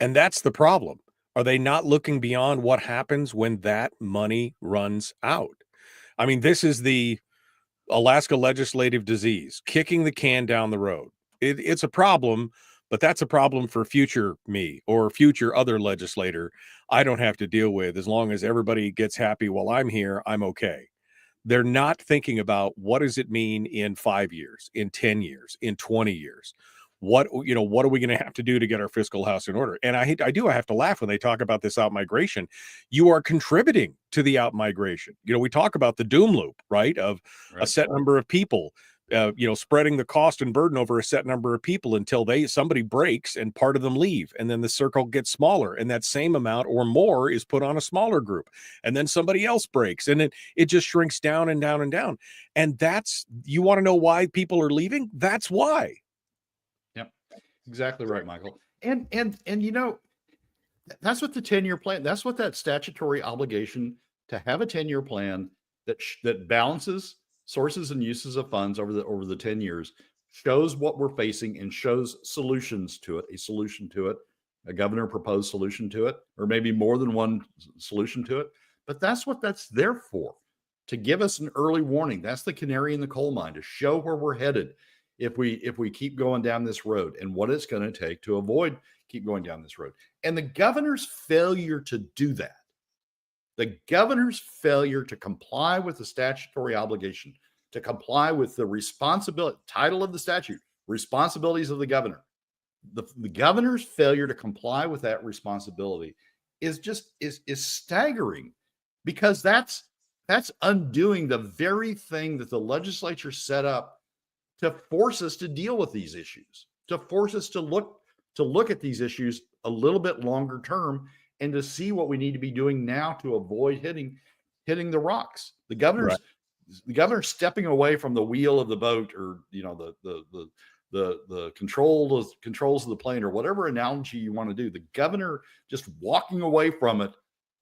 And that's the problem. Are they not looking beyond what happens when that money runs out? I mean, this is the Alaska legislative disease, kicking the can down the road. It's a problem, but that's a problem for future me or future other legislator I don't have to deal with. As long as everybody gets happy while I'm here, I'm okay. They're not thinking about what does it mean in 5 years, in 10 years, in 20 years. What are we going to have to do to get our fiscal house in order? And I have to laugh when they talk about this out-migration. You are contributing to the out-migration. We talk about the doom loop, right? Of a set number of people, spreading the cost and burden over a set number of people until somebody breaks and part of them leave. And then the circle gets smaller and that same amount or more is put on a smaller group. And then somebody else breaks and it just shrinks down and down and down. And you want to know why people are leaving? That's why. Exactly right, Michael. And that's what the 10-year plan, that's what that statutory obligation to have a 10-year plan that balances sources and uses of funds over the 10 years, shows what we're facing and shows solutions to it, a governor proposed solution to it, or maybe more than one solution to it. But that's what that's there for. to give us an early warning. That's the canary in the coal mine, to show where we're headed if we keep going down this road, and what it's going to take to avoid keep going down this road. And the governor's failure to do that, the governor's failure to comply with the statutory obligation, to comply with the responsibility, title of the statute, responsibilities of the governor. The governor's failure to comply with that responsibility is staggering, because that's undoing the very thing that the legislature set up to force us to deal with these issues, to force us to look at these issues a little bit longer term, and to see what we need to be doing now to avoid hitting the rocks. The governor's stepping away from the wheel of the boat, or the controls of the plane, or whatever analogy you want to do. The governor just walking away from it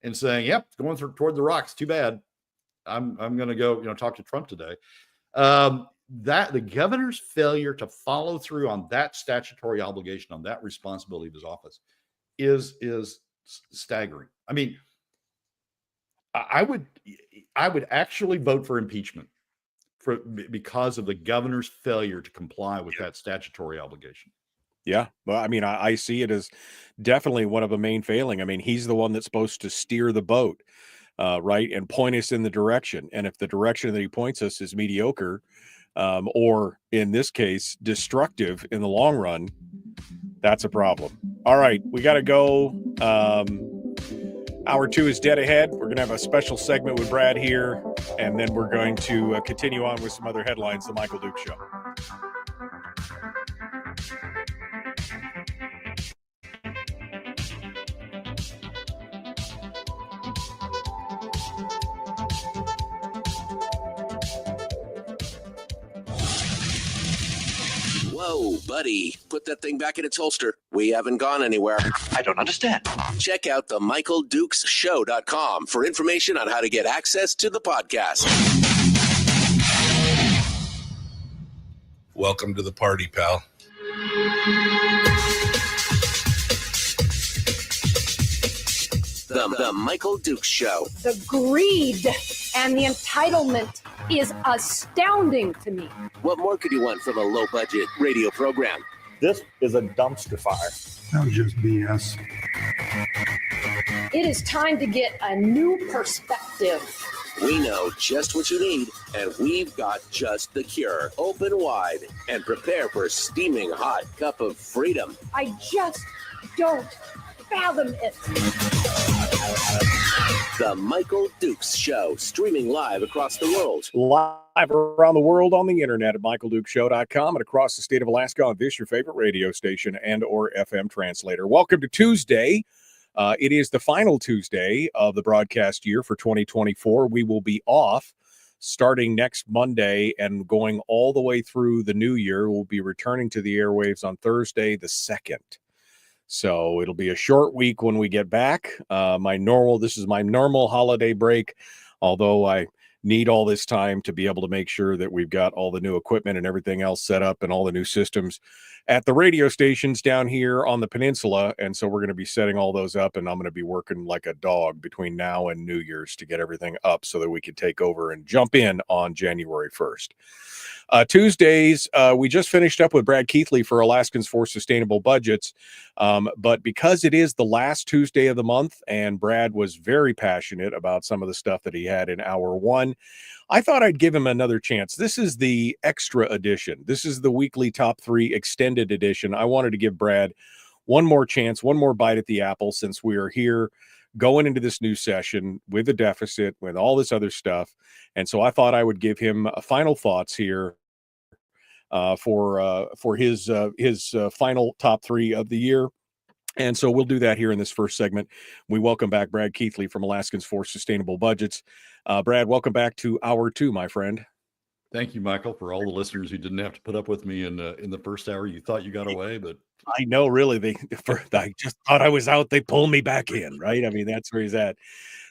and saying, "Yep, it's going toward the rocks. Too bad. I'm going to go talk to Trump today." That the governor's failure to follow through on that statutory obligation, on that responsibility of his office, is staggering. I mean, I would actually vote for impeachment because of the governor's failure to comply with that statutory obligation. Yeah. Well, I mean, I see it as definitely one of the main failing. I mean, he's the one that's supposed to steer the boat, right, and point us in the direction. And if the direction that he points us is mediocre, or in this case, destructive in the long run, that's a problem. All right, we got to go. Hour 2 is dead ahead. We're going to have a special segment with Brad here, and then we're going to continue on with some other headlines, The Michael Duke Show. Whoa, buddy. Put that thing back in its holster. We haven't gone anywhere. I don't understand. Check out themichaeldukesshow.com for information on how to get access to the podcast. Welcome to the party, pal. The Michael Duke Show. The greed and the entitlement is astounding to me. What more could you want from a low-budget radio program? This is a dumpster fire. That was just BS. It is time to get a new perspective. We know just what you need, and we've got just the cure. Open wide and prepare for a steaming hot cup of freedom. I just don't fathom it. The Michael Dukes Show, streaming live across the world. Live around the world on the internet at michaeldukeshow.com and across the state of Alaska on this, your favorite radio station and or FM translator. Welcome to Tuesday. It is the final Tuesday of the broadcast year for 2024. We will be off starting next Monday and going all the way through the new year. We'll be returning to the airwaves on Thursday, the 2nd. So it'll be a short week when we get back. This is my normal holiday break, although I need all this time to be able to make sure that we've got all the new equipment and everything else set up and all the new systems at the radio stations down here on the peninsula. And so we're going to be setting all those up, and I'm going to be working like a dog between now and New Year's to get everything up so that we can take over and jump in on January 1st. Tuesdays, we just finished up with Brad Keithley for Alaskans for Sustainable Budgets. But because it is the last Tuesday of the month, and Brad was very passionate about some of the stuff that he had in hour 1, I thought I'd give him another chance. This is the extra edition. This is the weekly top 3 extended edition. I wanted to give Brad one more chance, one more bite at the apple, since we are here going into this new session with a deficit, with all this other stuff. And so I thought I would give him final thoughts here for his final top 3 of the year. And so we'll do that here in this first segment. We welcome back Brad Keithley from Alaskans for Sustainable Budgets. Brad, welcome back to hour 2, my friend. Thank you, Michael, for all the listeners who didn't have to put up with me in the first hour. You thought you got away, but I know, really. I just thought I was out. They pulled me back in, right? I mean, that's where he's at.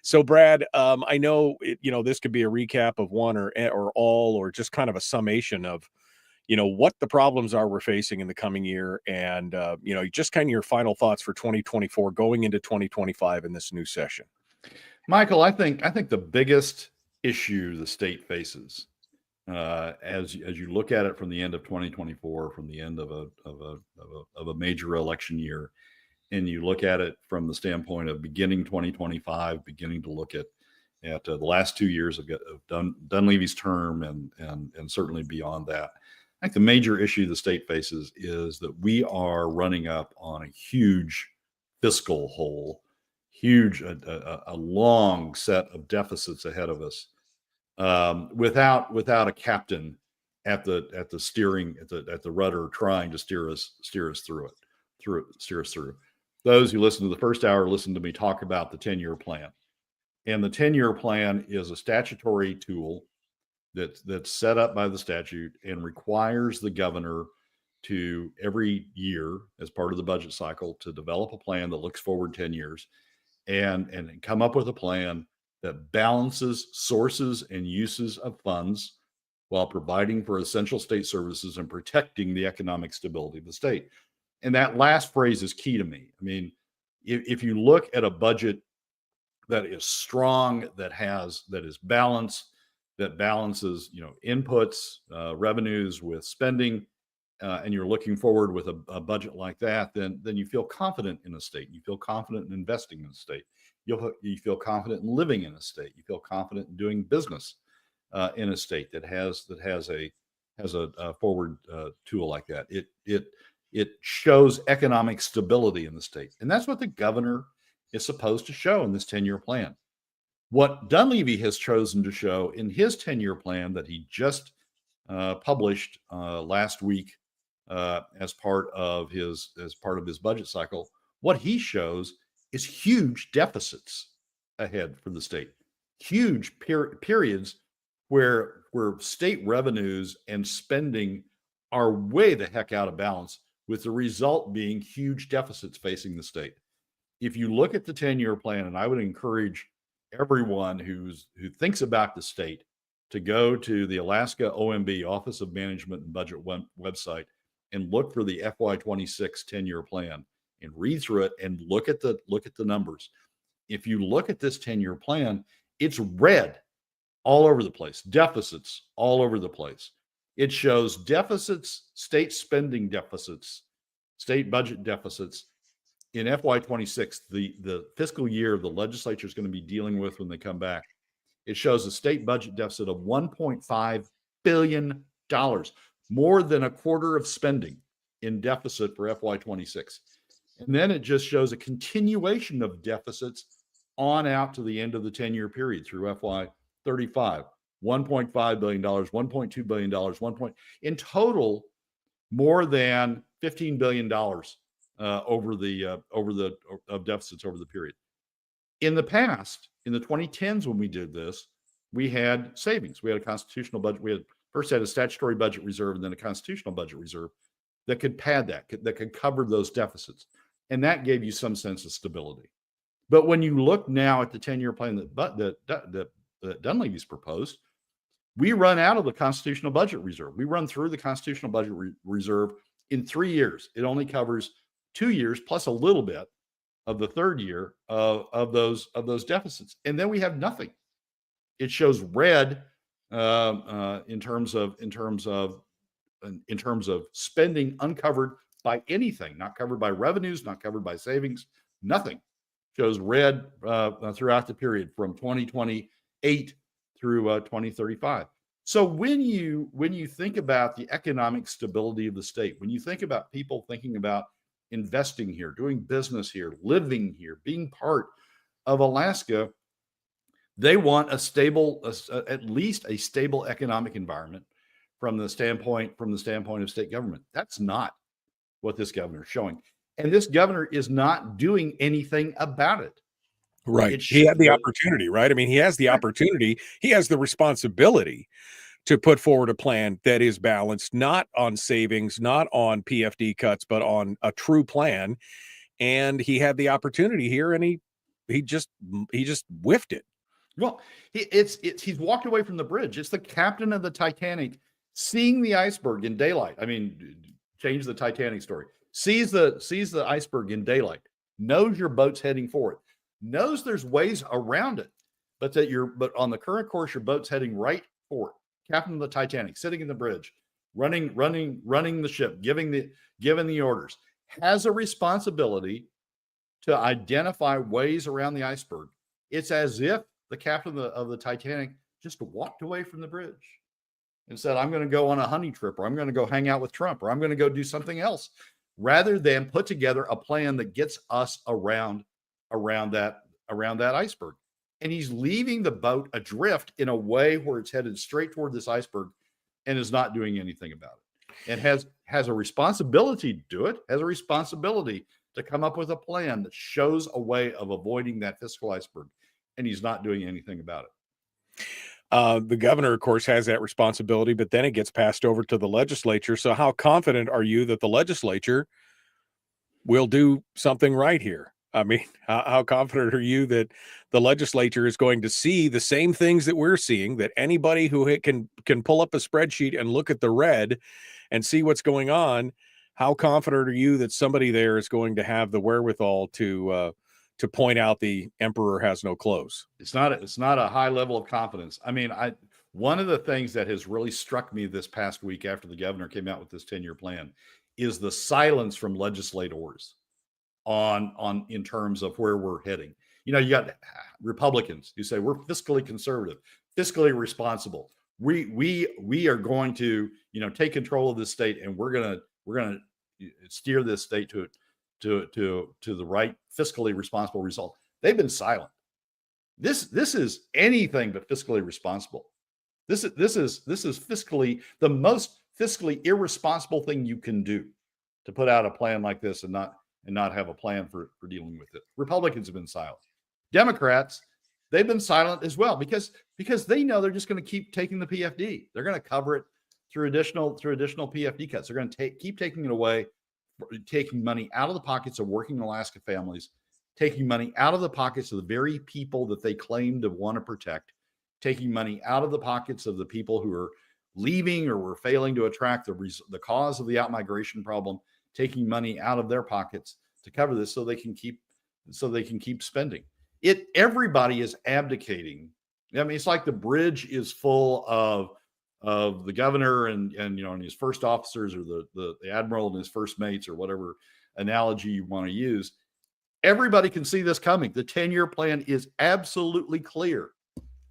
So, Brad, I know this could be a recap of one or all, or just kind of a summation of what the problems are we're facing in the coming year, and just kind of your final thoughts for 2024 going into 2025 in this new session. Michael, I think the biggest issue the state faces as you look at it from the end of 2024, from the end of a major election year, and you look at it from the standpoint of beginning 2025, beginning to look at the last 2 years of Dunleavy's term and certainly beyond that. I think the major issue the state faces is that we are running up on a huge fiscal hole, a long set of deficits ahead of us, without a captain at the steering at the rudder trying to steer us through. Those who listen to the first hour listen to me talk about the 10-year plan, and the 10-year plan is a statutory tool that's set up by the statute and requires the governor to every year as part of the budget cycle to develop a plan that looks forward 10 years and come up with a plan that balances sources and uses of funds while providing for essential state services and protecting the economic stability of the state. And that last phrase is key to me. I mean, if you look at a budget that is strong, that is balanced, that balances, inputs, revenues with spending, and you're looking forward with a budget like that, then you feel confident in a state. You feel confident in investing in a state. You feel confident in living in a state. You feel confident in doing business in a state that has a forward tool like that. It shows economic stability in the state, and that's what the governor is supposed to show in this 10-year plan. What Dunleavy has chosen to show in his 10-year plan that he just published last week as part of his budget cycle, what he shows is huge deficits ahead for the state, huge periods where state revenues and spending are way the heck out of balance, with the result being huge deficits facing the state. If you look at the 10-year plan, and I would encourage everyone who thinks about the state to go to the Alaska OMB Office of Management and Budget website and look for the FY26 10-year plan and read through it and look at the numbers. If you look at this 10-year plan, it's red all over the place, deficits all over the place. It shows deficits, state spending deficits, state budget deficits in FY26, the fiscal year the legislature is going to be dealing with when they come back. It shows a state budget deficit of $1.5 billion, more than a quarter of spending in deficit for FY26. And then it just shows a continuation of deficits on out to the end of the 10-year period through FY35. $1.5 billion, $1.2 billion, in total, more than $15 billion of deficits over the period. In the past, in the 2010s, when we did this, we had savings. We had a constitutional budget. We had a statutory budget reserve and then a constitutional budget reserve that could pad that could cover those deficits. And that gave you some sense of stability. But when you look now at the 10-year plan that Dunleavy's proposed, we run out of the constitutional budget reserve. We run through the constitutional budget reserve in 3 years. It only covers 2 years plus a little bit of the third year of those deficits, and then we have nothing. It shows red in terms of spending uncovered by anything, not covered by revenues, not covered by savings, nothing. Shows red throughout the period from 2028 through 2035. So when you think about the economic stability of the state, when you think about people thinking about investing here, doing business here, living here, being part of Alaska, they want at least a stable economic environment from the standpoint of state government. That's not what this governor is showing. And this governor is not doing anything about it. Right. He had the opportunity, right? I mean, he has the opportunity. He has the responsibility to put forward a plan that is balanced, not on savings, not on PFD cuts, but on a true plan. And he had the opportunity here, and he just whiffed it. Well, he's walked away from the bridge. It's the captain of the Titanic seeing the iceberg in daylight. I mean, change the Titanic story. Sees the iceberg in daylight, knows your boat's heading for it, knows there's ways around it, but on the current course, your boat's heading right for it. Captain of the Titanic, sitting in the bridge, running the ship, giving the orders, has a responsibility to identify ways around the iceberg. It's as if the captain of the Titanic just walked away from the bridge and said, I'm going to go on a hunting trip, or I'm going to go hang out with Trump, or I'm going to go do something else, rather than put together a plan that gets us around that iceberg. And he's leaving the boat adrift in a way where it's headed straight toward this iceberg and is not doing anything about it. And has a responsibility to do it, has a responsibility to come up with a plan that shows a way of avoiding that fiscal iceberg. And he's not doing anything about it. The governor, of course, has that responsibility, but then it gets passed over to the legislature. So how confident are you that the legislature will do something right here? I mean, how confident are you that the legislature is going to see the same things that we're seeing, that anybody who can pull up a spreadsheet and look at the red and see what's going on? How confident are you that somebody there is going to have the wherewithal to point out the emperor has no clothes? It's not a high level of confidence. I mean, one of the things that has really struck me this past week after the governor came out with this 10-year plan is the silence from legislators on in terms of where we're heading. You know, you got Republicans who say we're fiscally conservative, fiscally responsible. We are going to, take control of this state, and we're gonna steer this state to the right fiscally responsible result. They've been silent. This is anything but fiscally responsible. This is fiscally the most fiscally irresponsible thing you can do, to put out a plan like this and not have a plan for dealing with it. Republicans have been silent. Democrats, they've been silent as well, because they know they're just going to keep taking the PFD. They're going to cover it through additional PFD cuts. They're going to keep taking it away, taking money out of the pockets of working Alaska families, taking money out of the pockets of the very people that they claim to want to protect, taking money out of the pockets of the people who are leaving or were failing to attract the cause of the outmigration problem, taking money out of their pockets to cover this so they can keep spending. Everybody is abdicating. I mean, it's like the bridge is full of the governor and his first officers, or the admiral and his first mates, or whatever analogy you want to use. Everybody can see this coming. The 10-year plan is absolutely clear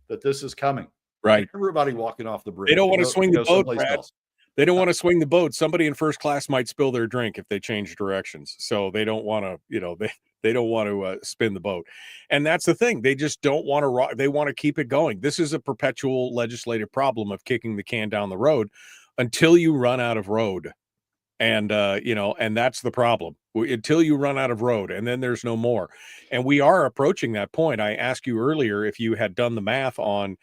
that this is coming. Right. Everybody walking off the bridge. They don't want to swing the boat, Brad. Else. They don't want to swing the boat. Somebody in first class might spill their drink if they change directions. So they don't want to, they don't want to spin the boat. And that's the thing. They just don't want to they want to keep it going. This is a perpetual legislative problem of kicking the can down the road until you run out of road. And, and that's the problem, until you run out of road, and then there's no more. And we are approaching that point. I asked you earlier if you had done the math on,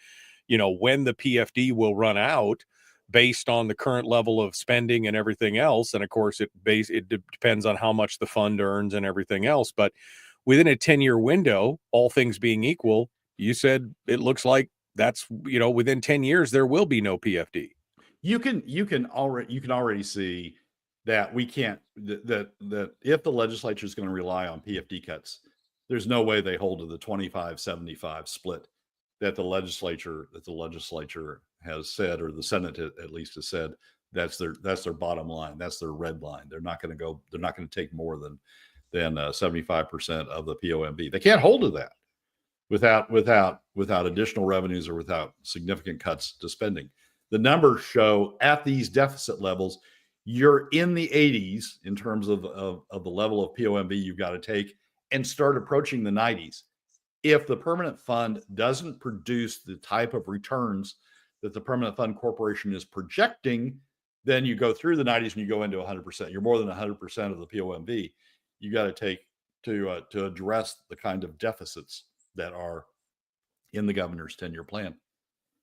when the PFD will run out, based on the current level of spending and everything else. And of course, it depends on how much the fund earns and everything else. But within a 10-year window, all things being equal, you said it looks like that's, within 10 years, there will be no PFD. You can already see that we can't, that if the legislature is going to rely on PFD cuts, there's no way they hold to the 25-75 split that the legislature has said, or the Senate at least has said, that's their bottom line. That's their red line. They're not going to take more than 75% of the POMB. They can't hold to that without additional revenues or without significant cuts to spending. The numbers show at these deficit levels, you're in the 80s in terms of the level of POMB you've got to take, and start approaching the 90s. If the permanent fund doesn't produce the type of returns that the Permanent Fund Corporation is projecting, then you go through the 90s and you go into 100%. You're more than 100% of the POMB. You got to take to address the kind of deficits that are in the governor's 10-year plan.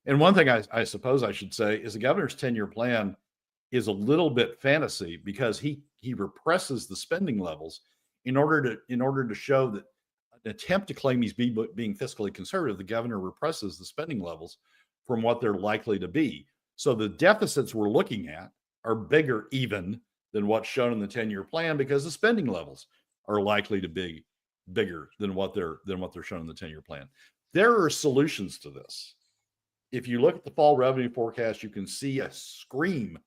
And one thing I suppose I should say is the governor's 10-year plan is a little bit fantasy, because he represses the spending levels in order to show that an attempt to claim he's being fiscally conservative. The governor represses the spending levels from what they're likely to be. So the deficits we're looking at are bigger even than what's shown in the 10-year plan, because the spending levels are likely to be bigger than what they're shown in the 10-year plan. There are solutions to this. If you look at the fall revenue forecast, you can see a scream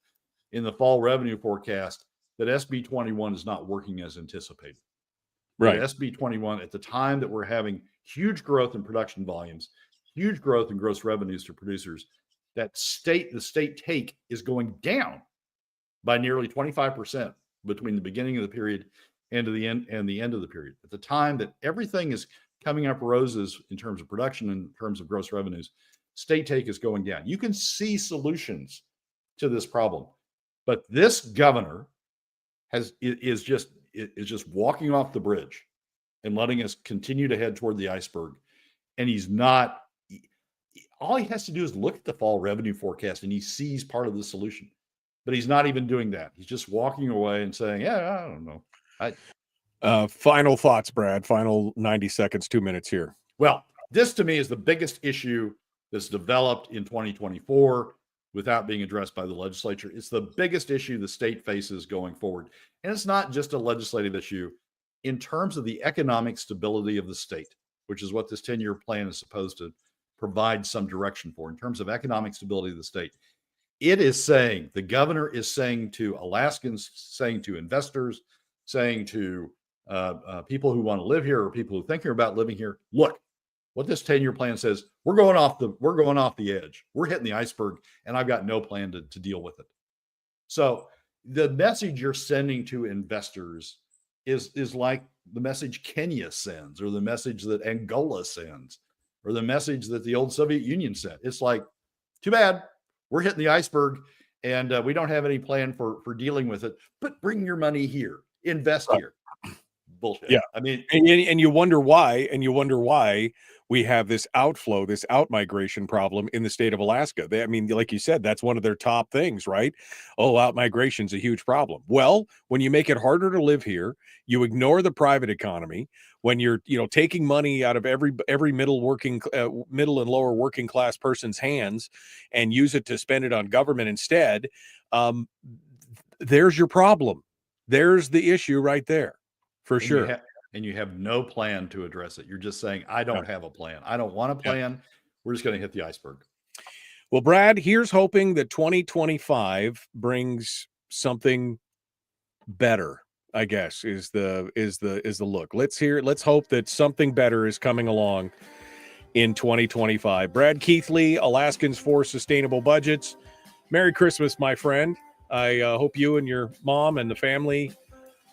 in the fall revenue forecast that SB 21 is not working as anticipated. Right. SB 21, at the time that we're having huge growth in production volumes, huge growth in gross revenues to producers, the state take is going down by nearly 25% between the beginning of the period and the end of the period. At the time that everything is coming up roses in terms of production, in terms of gross revenues, state take is going down. You can see solutions to this problem, but this governor is just walking off the bridge and letting us continue to head toward the iceberg. And he's not. All he has to do is look at the fall revenue forecast, and he sees part of the solution. But he's not even doing that. He's just walking away and saying, "Yeah, I don't know." Final thoughts, Brad. Final 90 seconds, 2 minutes here. Well, this to me is the biggest issue that's developed in 2024 without being addressed by the legislature. It's the biggest issue the state faces going forward. And it's not just a legislative issue in terms of the economic stability of the state, which is what this 10-year plan is supposed to provide some direction for in terms of economic stability of the state. It is saying, the governor is saying to Alaskans, saying to investors, saying to people who want to live here or people who think about living here, look, what this 10-year plan says, we're going off the edge. We're hitting the iceberg, and I've got no plan to deal with it. So the message you're sending to investors is like the message Kenya sends, or the message that Angola sends, or the message that the old Soviet Union sent. It's like, too bad, we're hitting the iceberg, and we don't have any plan for dealing with it, but bring your money here, invest here. Bullshit. Yeah. I mean, and you wonder why, we have this outflow, this out-migration problem in the state of Alaska. I mean, like you said, that's one of their top things, right? Oh, out-migration's a huge problem. Well, when you make it harder to live here, you ignore the private economy. When you're, taking money out of every middle and lower working class person's hands and use it to spend it on government instead, there's your problem. There's the issue right there, for sure. And you have no plan to address it. You're just saying, I don't have a plan. I don't want a plan. Yeah. We're just going to hit the iceberg. Well, Brad, here's hoping that 2025 brings something better, I guess, is the look. Let's hope that something better is coming along in 2025. Brad Keithley, Alaskans for Sustainable Budgets. Merry Christmas, my friend. I hope you and your mom and the family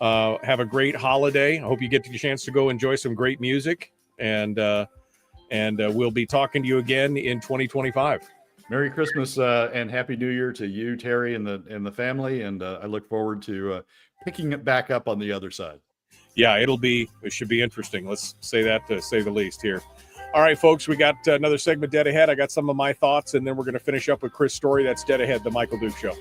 have a great holiday. I hope you get the chance to go enjoy some great music, and we'll be talking to you again in 2025. Merry Christmas and Happy New Year to you, Terry, and the family. And I look forward to picking it back up on the other side. Yeah, it should be interesting. Let's say that, to say the least here. All right, folks, we got another segment dead ahead. I got some of my thoughts, and then we're going to finish up with Chris' story. That's dead ahead, The Michael Duke Show.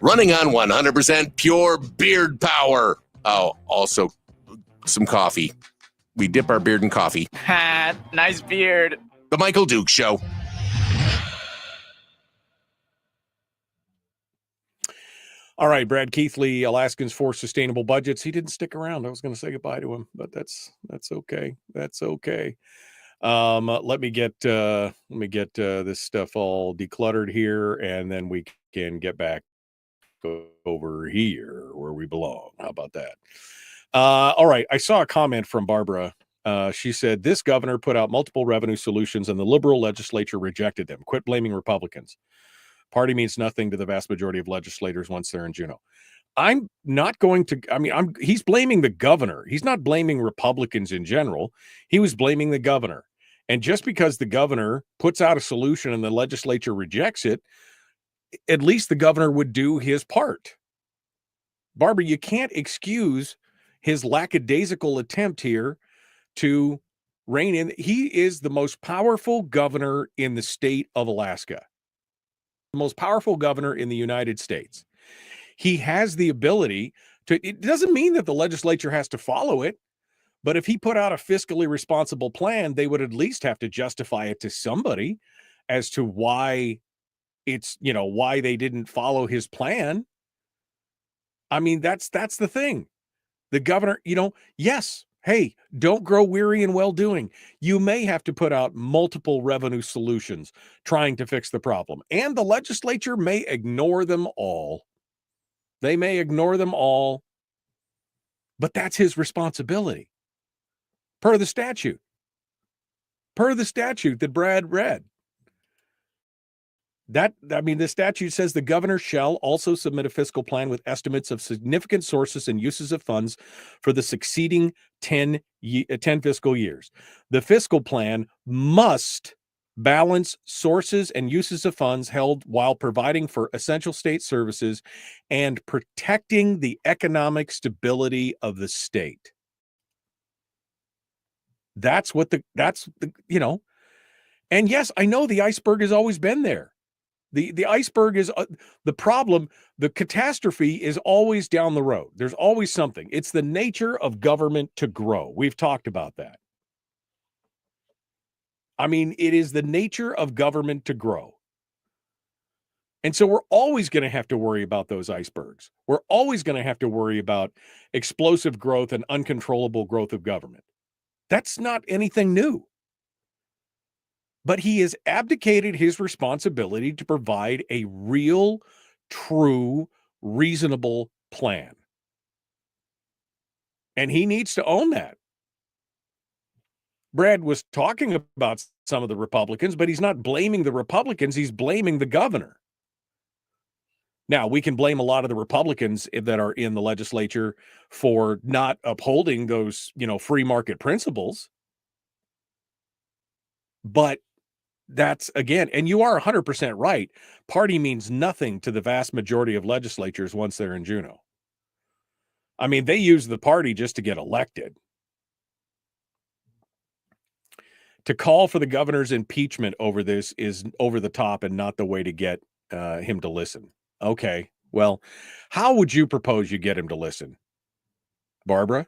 Running on 100% pure beard power. Oh, also some coffee. We dip our beard in coffee. Ha, nice beard. The Michael Duke Show. All right, Brad Keithley, Alaskans for Sustainable Budgets. He didn't stick around. I was going to say goodbye to him, but that's okay. That's okay. Let me get this stuff all decluttered here, and then we can get back over here where we belong. How about that? All right. I saw a comment from Barbara. She said, this governor put out multiple revenue solutions and the liberal legislature rejected them. Quit blaming Republicans. Party means nothing to the vast majority of legislators once they're in Juneau. I'm not going to, he's blaming the governor. He's not blaming Republicans in general. He was blaming the governor. And just because the governor puts out a solution and the legislature rejects it, at least the governor would do his part. Barbara, you can't excuse his lackadaisical attempt here to rein in. He is the most powerful governor in the state of Alaska, the most powerful governor in the United States. He has the ability to, it doesn't mean that the legislature has to follow it, but if he put out a fiscally responsible plan, they would at least have to justify it to somebody as to why it's, why they didn't follow his plan. I mean, that's the thing. The governor, yes, hey, don't grow weary in well-doing. You may have to put out multiple revenue solutions trying to fix the problem. And the legislature may ignore them all. They may ignore them all. But that's his responsibility. Per the statute. Per the statute that Brad read. The statute says the governor shall also submit a fiscal plan with estimates of significant sources and uses of funds for the succeeding 10 fiscal years. The fiscal plan must balance sources and uses of funds held while providing for essential state services and protecting the economic stability of the state. That's the and yes, I know the iceberg has always been there. The iceberg is the problem. The catastrophe is always down the road. There's always something. It's the nature of government to grow. We've talked about that. I mean, it is the nature of government to grow. And so we're always going to have to worry about those icebergs. We're always going to have to worry about explosive growth and uncontrollable growth of government. That's not anything new. But he has abdicated his responsibility to provide a real, true, reasonable plan. And he needs to own that. Brad was talking about some of the Republicans, but he's not blaming the Republicans. He's blaming the governor. Now, we can blame a lot of the Republicans that are in the legislature for not upholding those, free market principles. But that's, again, and you are 100% right. Party means nothing to the vast majority of legislatures once they're in Juneau. I mean, they use the party just to get elected. To call for the governor's impeachment over this is over the top and not the way to get him to listen. Okay, well, how would you propose you get him to listen, Barbara?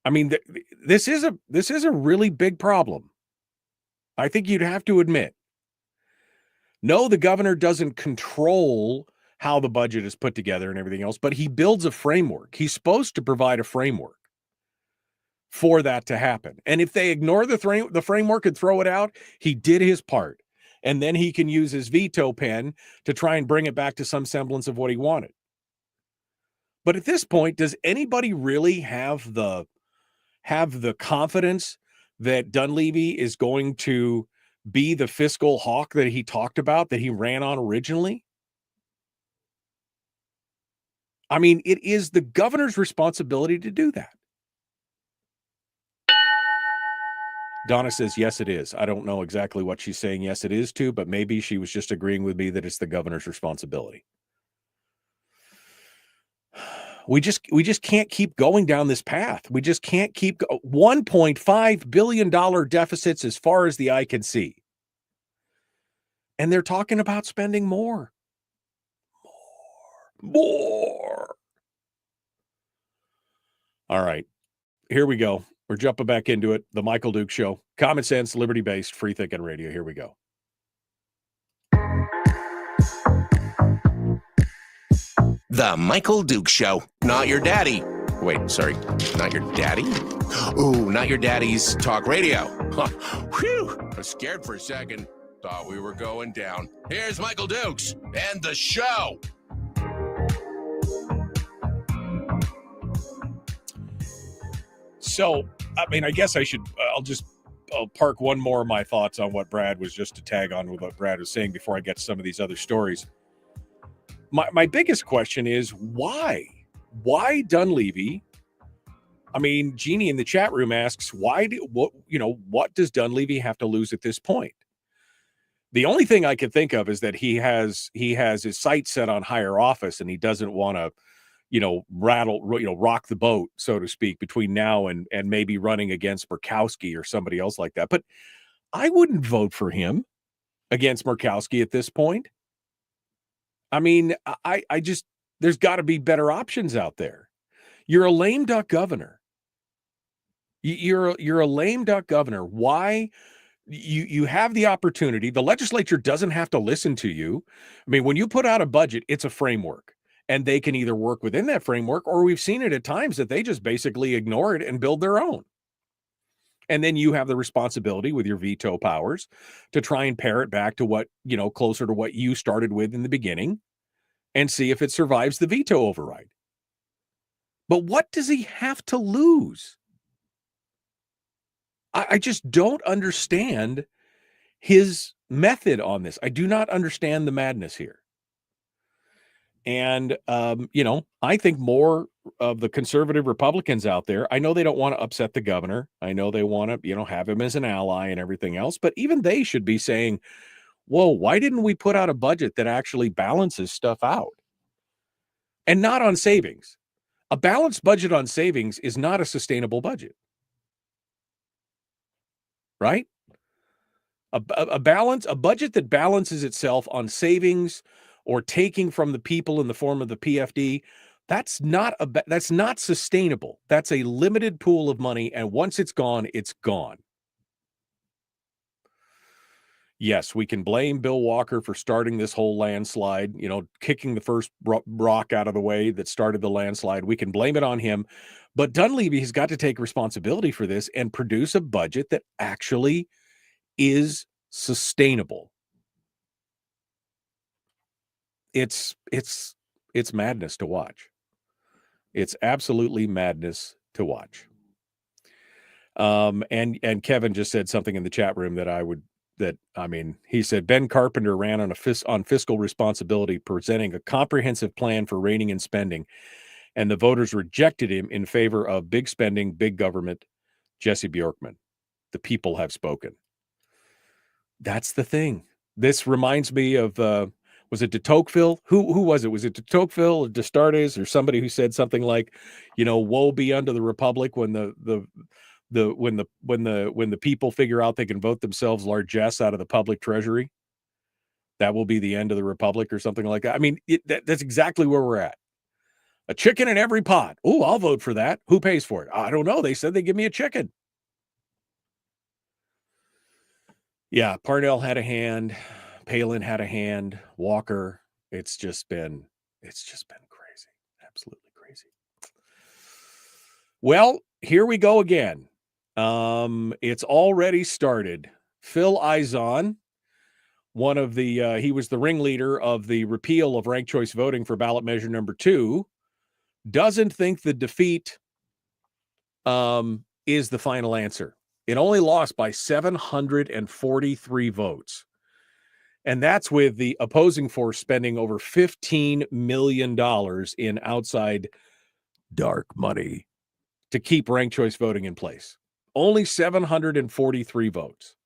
I mean, this is a really big problem. I think you'd have to admit. No, the governor doesn't control how the budget is put together and everything else, but he builds a framework. He's supposed to provide a framework for that to happen. And if they ignore the framework and throw it out, he did his part. And then he can use his veto pen to try and bring it back to some semblance of what he wanted. But at this point, does anybody really have the confidence that Dunleavy is going to be the fiscal hawk that he talked about, that he ran on originally? I mean, it is the governor's responsibility to do that. Donna says, yes, it is. I don't know exactly what she's saying yes, it is to, but maybe she was just agreeing with me that it's the governor's responsibility. We just can't keep going down this path. We just can't keep $1.5 billion deficits as far as the eye can see. And they're talking about spending more. All right, here we go. We're jumping back into it. The Michael Duke Show. Common sense, liberty-based, free thinking radio. Here we go. The Michael Duke Show. Not your daddy. Wait, sorry. Not your daddy? Ooh, not your daddy's talk radio. Whew. I was scared for a second. Thought we were going down. Here's Michael Dukes and the show. So, I mean, I guess I'll park one more of my thoughts on what Brad was, just to tag on with what Brad was saying before I get to some of these other stories. My biggest question is why? Why Dunleavy? I mean, Jeannie in the chat room asks, what does Dunleavy have to lose at this point? The only thing I could think of is that he has his sights set on higher office and he doesn't want to, rock the boat, so to speak, between now and maybe running against Murkowski or somebody else like that. But I wouldn't vote for him against Murkowski at this point. I mean, I just, there's got to be better options out there. You're a lame duck governor. You're a lame duck governor. Why you have the opportunity. The legislature doesn't have to listen to you. I mean, when you put out a budget, it's a framework, and they can either work within that framework, or we've seen it at times that they just basically ignore it and build their own. And then you have the responsibility with your veto powers to try and pare it back to what, closer to what you started with in the beginning, and see if it survives the veto override. But what does he have to lose? I just don't understand his method on this. I do not understand the madness here. And, I think more of the conservative Republicans out there, I know they don't want to upset the governor. I know they want to, have him as an ally and everything else, but even they should be saying, whoa, why didn't we put out a budget that actually balances stuff out? And not on savings. A balanced budget on savings is not a sustainable budget. Right? A budget that balances itself on savings or taking from the people in the form of the PFD, that's not sustainable. That's a limited pool of money, and once it's gone, it's gone. Yes, we can blame Bill Walker for starting this whole landslide, kicking the first rock out of the way that started the landslide. We can blame it on him. But Dunleavy has got to take responsibility for this and produce a budget that actually is sustainable. It's madness to watch. It's absolutely madness to watch. And Kevin just said something in the chat room he said Ben Carpenter ran on fiscal responsibility, presenting a comprehensive plan for reining in spending, and the voters rejected him in favor of big spending, big government. Jesse Bjorkman, the people have spoken. That's the thing. This reminds me of, was it de Tocqueville? Who was it? Was it de Tocqueville or Destartes or somebody who said something like, woe be unto the republic when the people figure out they can vote themselves largesse out of the public treasury. That will be the end of the republic, or something like that. I mean, that's exactly where we're at. A chicken in every pot. Oh, I'll vote for that. Who pays for it? I don't know. They said they give me a chicken. Yeah, Parnell had a hand. Palin had a hand. Walker. It's just been crazy. Absolutely crazy. Well, here we go again. It's already started. Phil Izon, one of the, he was the ringleader of the repeal of ranked choice voting for ballot measure number 2, doesn't think the defeat is the final answer. It only lost by 743 votes. And that's with the opposing force spending over $15 million in outside dark money to keep ranked choice voting in place. Only 743 votes.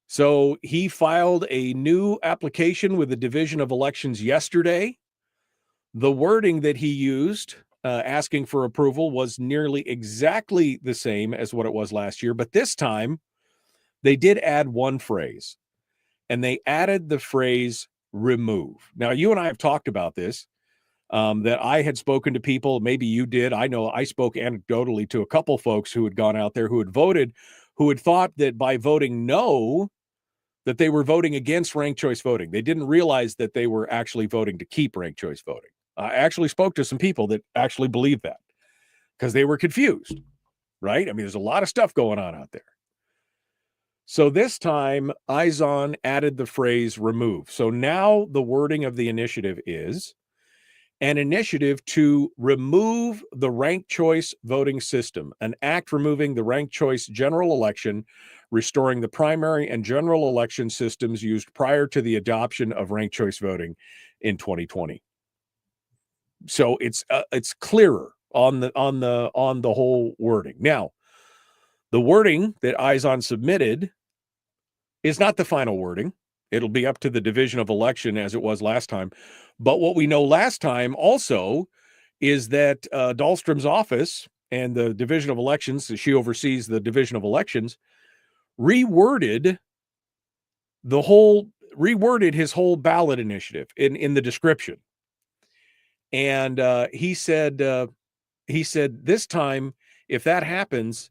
So he filed a new application with the Division of Elections yesterday. The wording that he used, asking for approval, was nearly exactly the same as what it was last year. But this time, they did add one phrase. And they added the phrase remove. Now, you and I have talked about this, that I had spoken to people, maybe you did. I know I spoke anecdotally to a couple folks who had gone out there, who had voted, who had thought that by voting no, that they were voting against ranked choice voting. They didn't realize that they were actually voting to keep ranked choice voting. I actually spoke to some people that actually believed that because they were confused, right? I mean, there's a lot of stuff going on out there. So this time, Izon added the phrase remove. So now the wording of the initiative is an initiative to remove the ranked choice voting system, an act removing the ranked choice general election, restoring the primary and general election systems used prior to the adoption of ranked choice voting in 2020. So it's clearer on the whole wording. Now, the wording that Izon submitted is not the final wording. It'll be up to the Division of Election as it was last time. But what we know last time also is that Dahlstrom's office and the Division of Elections, she oversees the Division of Elections, reworded his whole ballot initiative in the description. And he said this time, if that happens,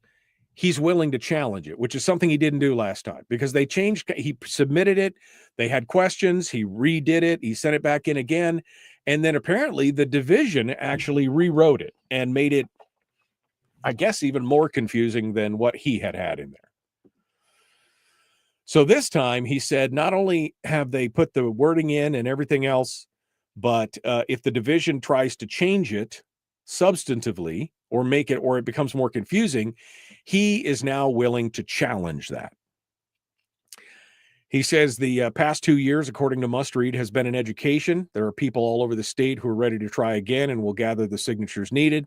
he's willing to challenge it, which is something he didn't do last time because they changed. He submitted it. They had questions. He redid it. He sent it back in again. And then apparently the division actually rewrote it and made it, I guess, even more confusing than what he had in there. So this time he said, not only have they put the wording in and everything else, but if the division tries to change it substantively or make it, or it becomes more confusing, he is now willing to challenge that. He says the past 2 years, according to Must Read, has been an education. There are people all over the state who are ready to try again and will gather the signatures needed.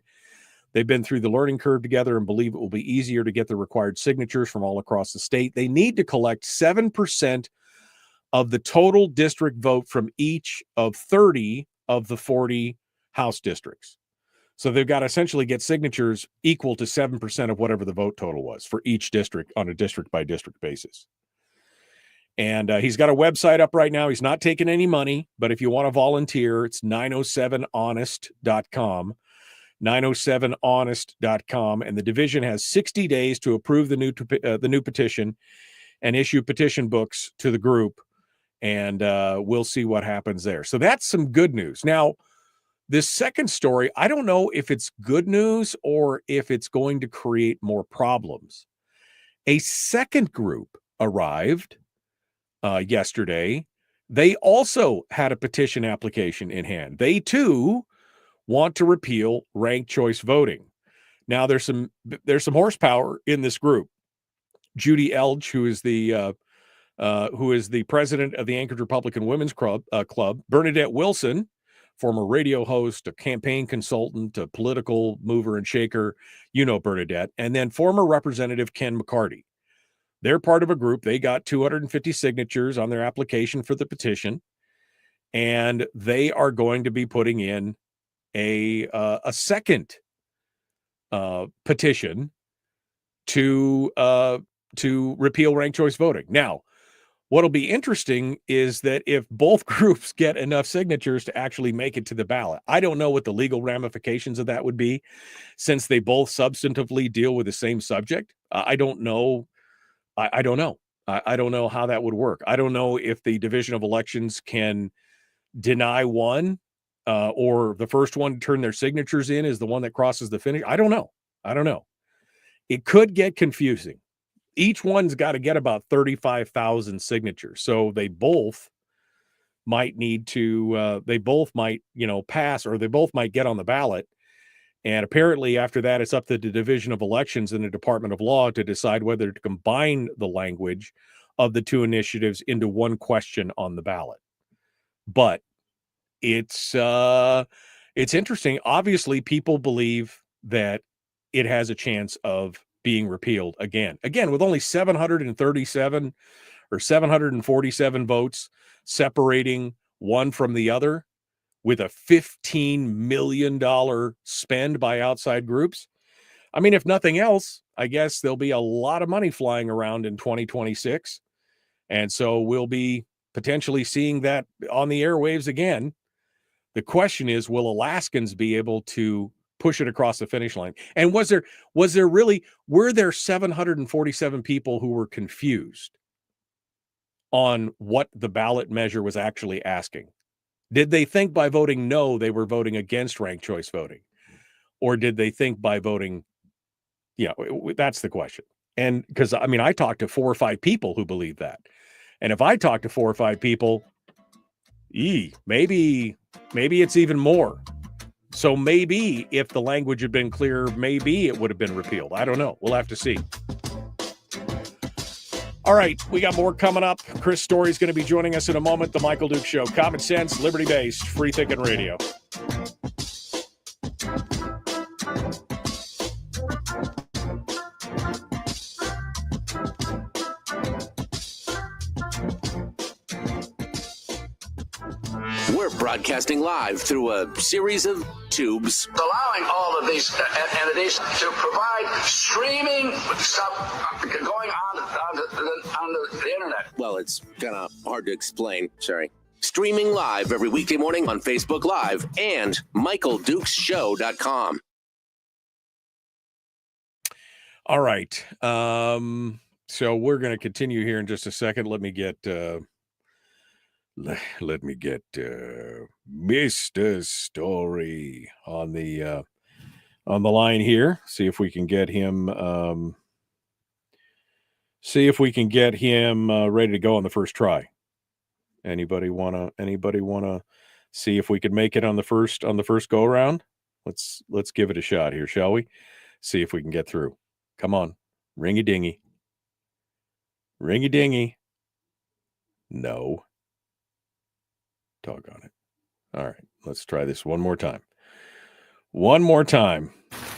They've been through the learning curve together and believe it will be easier to get the required signatures from all across the state. They need to collect 7% of the total district vote from each of 30 of the 40 House districts. So they've got to essentially get signatures equal to 7% of whatever the vote total was for each district on a district-by-district basis. And he's got a website up right now. He's not taking any money, but if you want to volunteer, it's 907honest.com. 907honest.com, and the division has 60 days to approve the new petition and issue petition books to the group, and we'll see what happens there. So that's some good news. Now, this second story, I don't know if it's good news or if it's going to create more problems. A second group arrived yesterday. They also had a petition application in hand. They too want to repeal ranked choice voting. Now there's some horsepower in this group. Judy Elge, who is the president of the Anchorage Republican Women's Club, Bernadette Wilson, former radio host, a campaign consultant, a political mover and shaker, Bernadette, and then former Representative Ken McCarty. They're part of a group. They got 250 signatures on their application for the petition, and they are going to be putting in a second petition to repeal ranked choice voting. Now, what'll be interesting is that if both groups get enough signatures to actually make it to the ballot, I don't know what the legal ramifications of that would be, since they both substantively deal with the same subject. I don't know. I don't know. I don't know how that would work. I don't know if the Division of Elections can deny one, or the first one to turn their signatures in is the one that crosses the finish. I don't know. It could get confusing. Each one's got to get about 35,000 signatures. So they both might need to, pass, or they both might get on the ballot. And apparently after that, it's up to the Division of Elections and the Department of Law to decide whether to combine the language of the two initiatives into one question on the ballot. But it's interesting. Obviously, people believe that it has a chance of being repealed again, with only 737 or 747 votes separating one from the other, with a $15 million spend by outside groups. I mean, if nothing else, I guess there'll be a lot of money flying around in 2026. And so we'll be potentially seeing that on the airwaves again. The question is, will Alaskans be able to push it across the finish line? And were there 747 people who were confused on what the ballot measure was actually asking? Did they think by voting no, they were voting against ranked choice voting? Or did they think by voting, that's the question. And because, I talked to 4 or 5 people who believe that. And if I talk to 4 or 5 people, maybe it's even more. So maybe if the language had been clear, maybe it would have been repealed. I don't know. We'll have to see. All right, we got more coming up. Chris Story is going to be joining us in a moment. The Michael Duke Show. Common sense, liberty-based, free-thinking radio. We're broadcasting live through a series of tubes. Allowing all of these entities to provide streaming stuff going on the internet. Well, it's kind of hard to explain. Sorry. Streaming live every weekday morning on Facebook Live and MichaelDukesShow.com. All right. So we're going to continue here in just a second. Let me get Mr. Story on the line here. See if we can get him ready to go on the first try. Anybody wanna see if we could make it on the first go around? Let's give it a shot here, shall we? See if we can get through. Come on. Ringy dingy. Ringy dingy. No. Doggone it. All right. Let's try this one more time. One more time.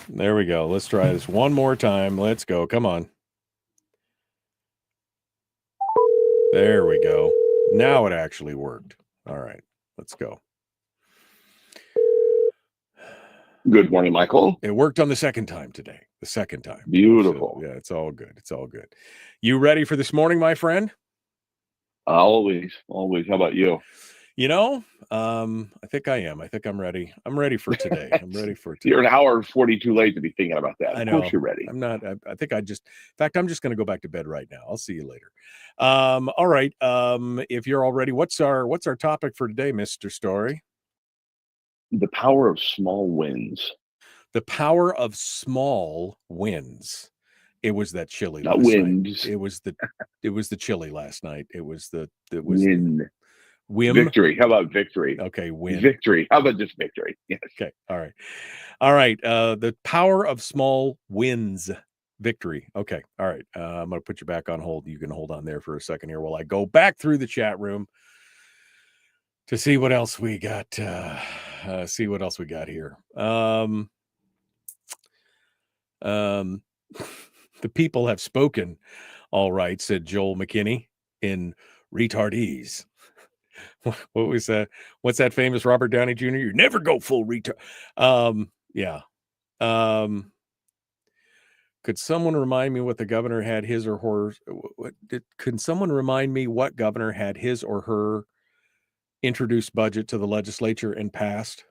There we go. Let's try this one more time. Let's go. Come on. There we go. Now it actually worked. All right. Let's go. Good morning, Michael. It worked on the second time today. The second time. Beautiful. So, yeah, it's all good. It's all good. You ready for this morning, my friend? Always. How about you? You know, I think I am. I think I'm ready. I'm ready for today. I'm ready for today. You're an hour and 42 late to be thinking about that. I Of know. course you're ready. I'm not. I think in fact, I'm just going to go back to bed right now. I'll see you later. All right. If you're all ready, what's our topic for today, Mr. Story? The power of small wins. The power of small wins. It was that chili. Not last wins. Night. It was the chili last night. It was Win. Whim. Victory. How about victory? Okay, win. Victory. How about just victory? Yes. Okay. All right. The power of small wins. Victory. Okay. All right. I'm going to put you back on hold. You can hold on there for a second here while I go back through the chat room to see what else we got. See what else we got here. The people have spoken. All right, said Joel McKinney in Retardese. What was that? What's that famous Robert Downey Jr.? You never go full retard. Yeah. Could someone remind me what the governor had his or her? Could someone remind me what governor had his or her introduced budget to the legislature and passed?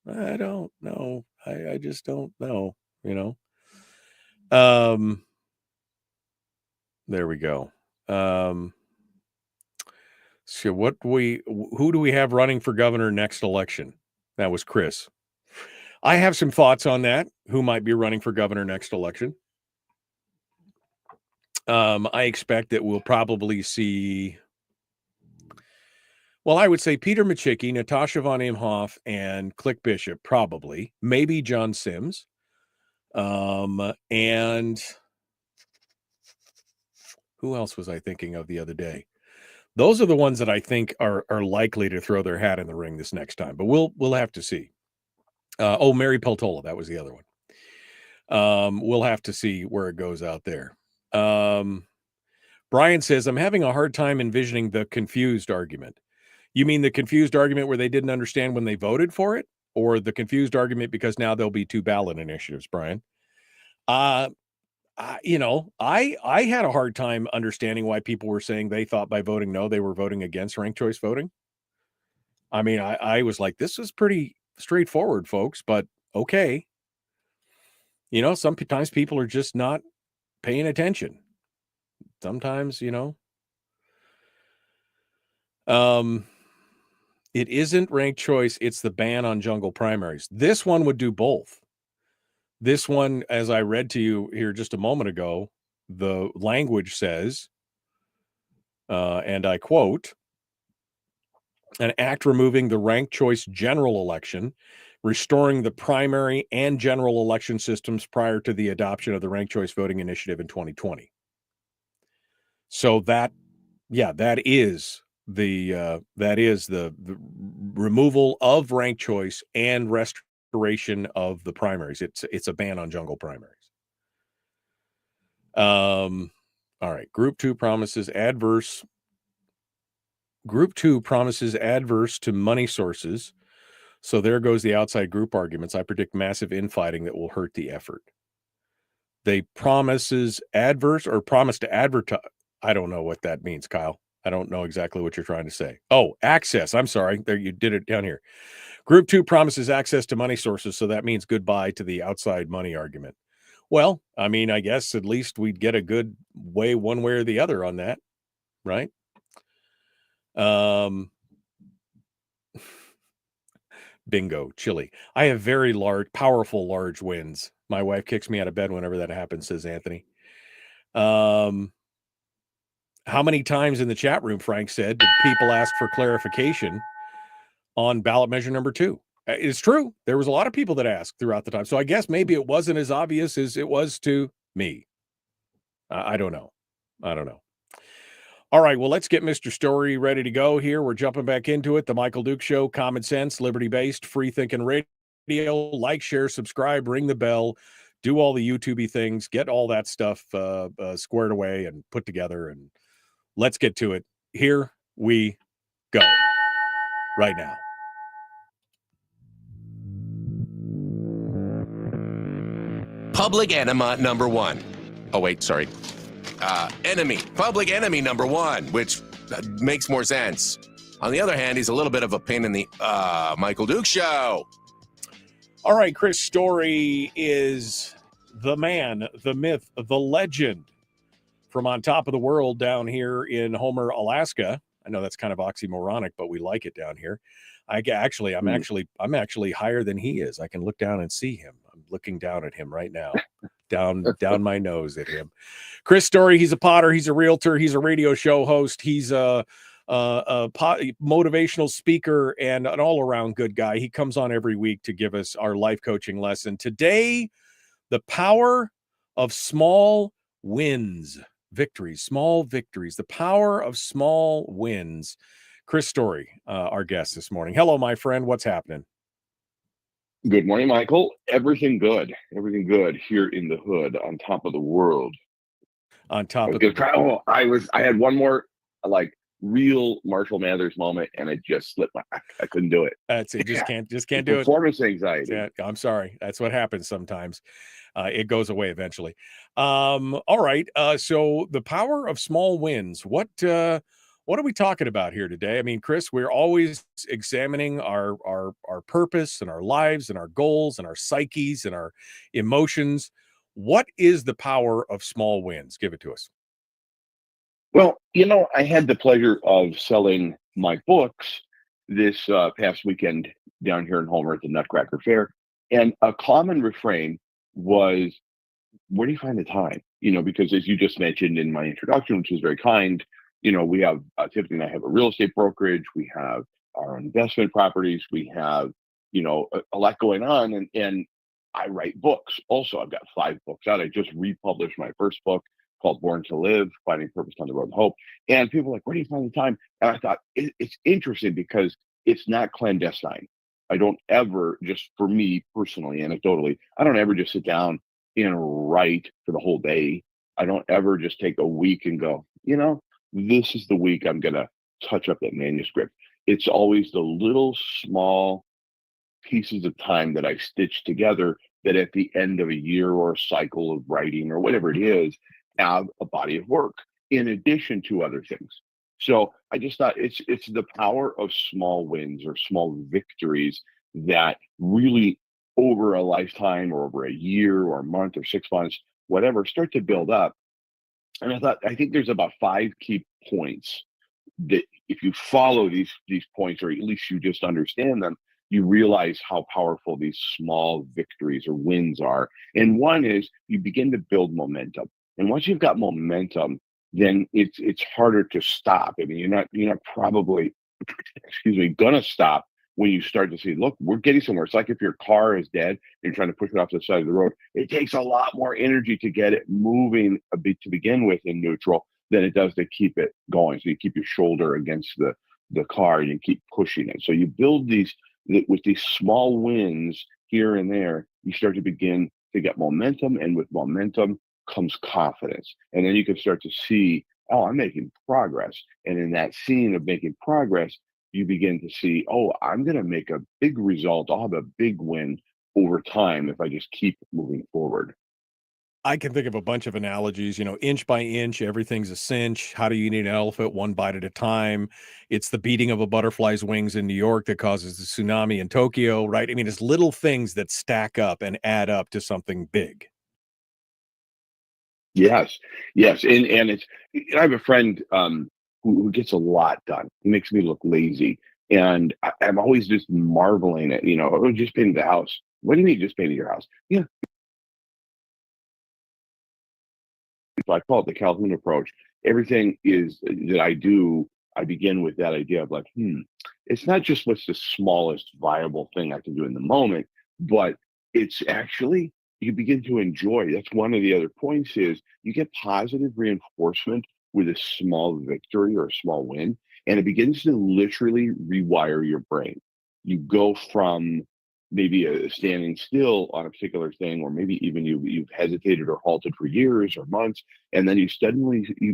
I don't know. I just don't know. You know. There we go. So who do we have running for governor next election? That was Chris. I have some thoughts on that. Who might be running for governor next election? I expect that we'll probably see. Well, I would say Peter Micciche, Natasha von Imhoff, and Click Bishop, probably. Maybe John Sims. And who else was I thinking of the other day? Those are the ones that I think are likely to throw their hat in the ring this next time, but we'll have to see. Mary Peltola, that was the other one. We'll have to see where it goes out there. Brian says, I'm having a hard time envisioning the confused argument. You mean the confused argument where they didn't understand when they voted for it, or the confused argument because now there'll be 2 ballot initiatives, Brian? I had a hard time understanding why people were saying they thought by voting no, they were voting against ranked choice voting. I mean, I was like, this is pretty straightforward, folks, but okay. Sometimes people are just not paying attention. Sometimes, it isn't ranked choice. It's the ban on jungle primaries. This one would do both. This one, as I read to you here just a moment ago, the language says, and I quote, an act removing the ranked choice general election, restoring the primary and general election systems prior to the adoption of the ranked choice voting initiative in 2020. So that is the removal of ranked choice and restoration of the primaries. It's a ban on jungle primaries. All right. Group 2 promises adverse to money sources. So there goes the outside group arguments. I predict massive infighting that will hurt the effort. They promise to advertise. I don't know what that means, Kyle. I don't know exactly what you're trying to say. Oh, access. I'm sorry. There, you did it down here. Group 2 promises access to money sources. So that means goodbye to the outside money argument. Well, I mean, I guess at least we'd get a good way one way or the other on that, right? Bingo, chili. I have very powerful, large winds. My wife kicks me out of bed whenever that happens, says Anthony. How many times in the chat room, Frank said, did people ask for clarification on ballot measure number 2? It's true. There was a lot of people that asked throughout the time. So I guess maybe it wasn't as obvious as it was to me. I don't know. All right, well, let's get Mr. Story ready to go here. We're jumping back into it. The Michael Duke Show, common sense, liberty-based, free-thinking radio. Like, share, subscribe, ring the bell, do all the YouTube-y things, get all that stuff squared away and put together, and let's get to it. Here we go right now. Public enema number 1. Oh, wait, sorry. Public enemy number 1, which makes more sense. On the other hand, he's a little bit of a pain in the Michael Duke Show. All right, Chris Story is the man, the myth, the legend from on top of the world down here in Homer, Alaska. I know that's kind of oxymoronic, but we like it down here. I'm actually higher than he is. I can look down and see him. I'm looking down at him right now. down my nose at him. Chris Story, he's a potter, he's a realtor, he's a radio show host, he's a motivational speaker and an all-around good guy. He comes on every week to give us our life coaching lesson. Today, the power of small wins, small victories, the power of small wins. Chris Story, our guest this morning. Hello, my friend. What's happening? Good morning, Michael. Everything good here in the hood, on top of the world. On top of the I had one more real Marshall Mathers moment, and it just slipped my back. I couldn't do it. That's it. Just can't do it. Performance anxiety. Yeah, I'm sorry. That's what happens sometimes. It goes away eventually. All right. So the power of small wins. What are we talking about here today? I mean, Chris, we're always examining our purpose and our lives and our goals and our psyches and our emotions. What is the power of small wins? Give it to us. Well, I had the pleasure of selling my books this past weekend down here in Homer at the Nutcracker Fair. And a common refrain was, where do you find the time? Because as you just mentioned in my introduction, which is very kind, we have, Tiffany and I have a real estate brokerage. We have our own investment properties. We have, a lot going on. And I write books. Also, I've got 5 books out. I just republished my first book called Born to Live, Finding Purpose on the Road to Hope. And people are like, where do you find the time? And I thought it's interesting because it's not clandestine. I don't ever, just for me personally, anecdotally, I don't ever just sit down and write for the whole day. I don't ever just take a week and go, this is the week I'm going to touch up that manuscript. It's always the little small pieces of time that I stitch together that at the end of a year or a cycle of writing or whatever it is, have a body of work in addition to other things. So I just thought it's the power of small wins or small victories that really over a lifetime or over a year or a month or 6 months, whatever, start to build up. And I think there's about 5 key points that if you follow these points, or at least you just understand them, you realize how powerful these small victories or wins are. And one is you begin to build momentum. And once you've got momentum, then it's harder to stop. I mean, you're not probably, gonna stop when you start to see, look, we're getting somewhere. It's like if your car is dead and you're trying to push it off the side of the road. It takes a lot more energy to get it moving a bit to begin with in neutral than it does to keep it going. So you keep your shoulder against the car and you keep pushing it. So you build these with these small wins here and there. You start to begin to get momentum, and with momentum comes confidence. And then you can start to see, oh, I'm making progress. And in that scene of making progress, you begin to see, oh, I'm going to make a big result. I'll have a big win over time if I just keep moving forward. I can think of a bunch of analogies, inch by inch, everything's a cinch. How do you eat an elephant? One bite at a time. It's the beating of a butterfly's wings in New York that causes the tsunami in Tokyo, right? I mean, it's little things that stack up and add up to something big. Yes, yes, and it's. I have a friend who gets a lot done. He makes me look lazy, and I'm always just marveling at oh, just painted the house. What do you mean just painted your house? Yeah, so I call it the Calhoun approach. Everything is that I do. I begin with that idea of like, it's not just what's the smallest viable thing I can do in the moment, but it's actually you begin to enjoy. That's one of the other points is you get positive reinforcement with a small victory or a small win, and it begins to literally rewire your brain. You go from maybe standing still on a particular thing, or maybe even you've hesitated or halted for years or months, and then you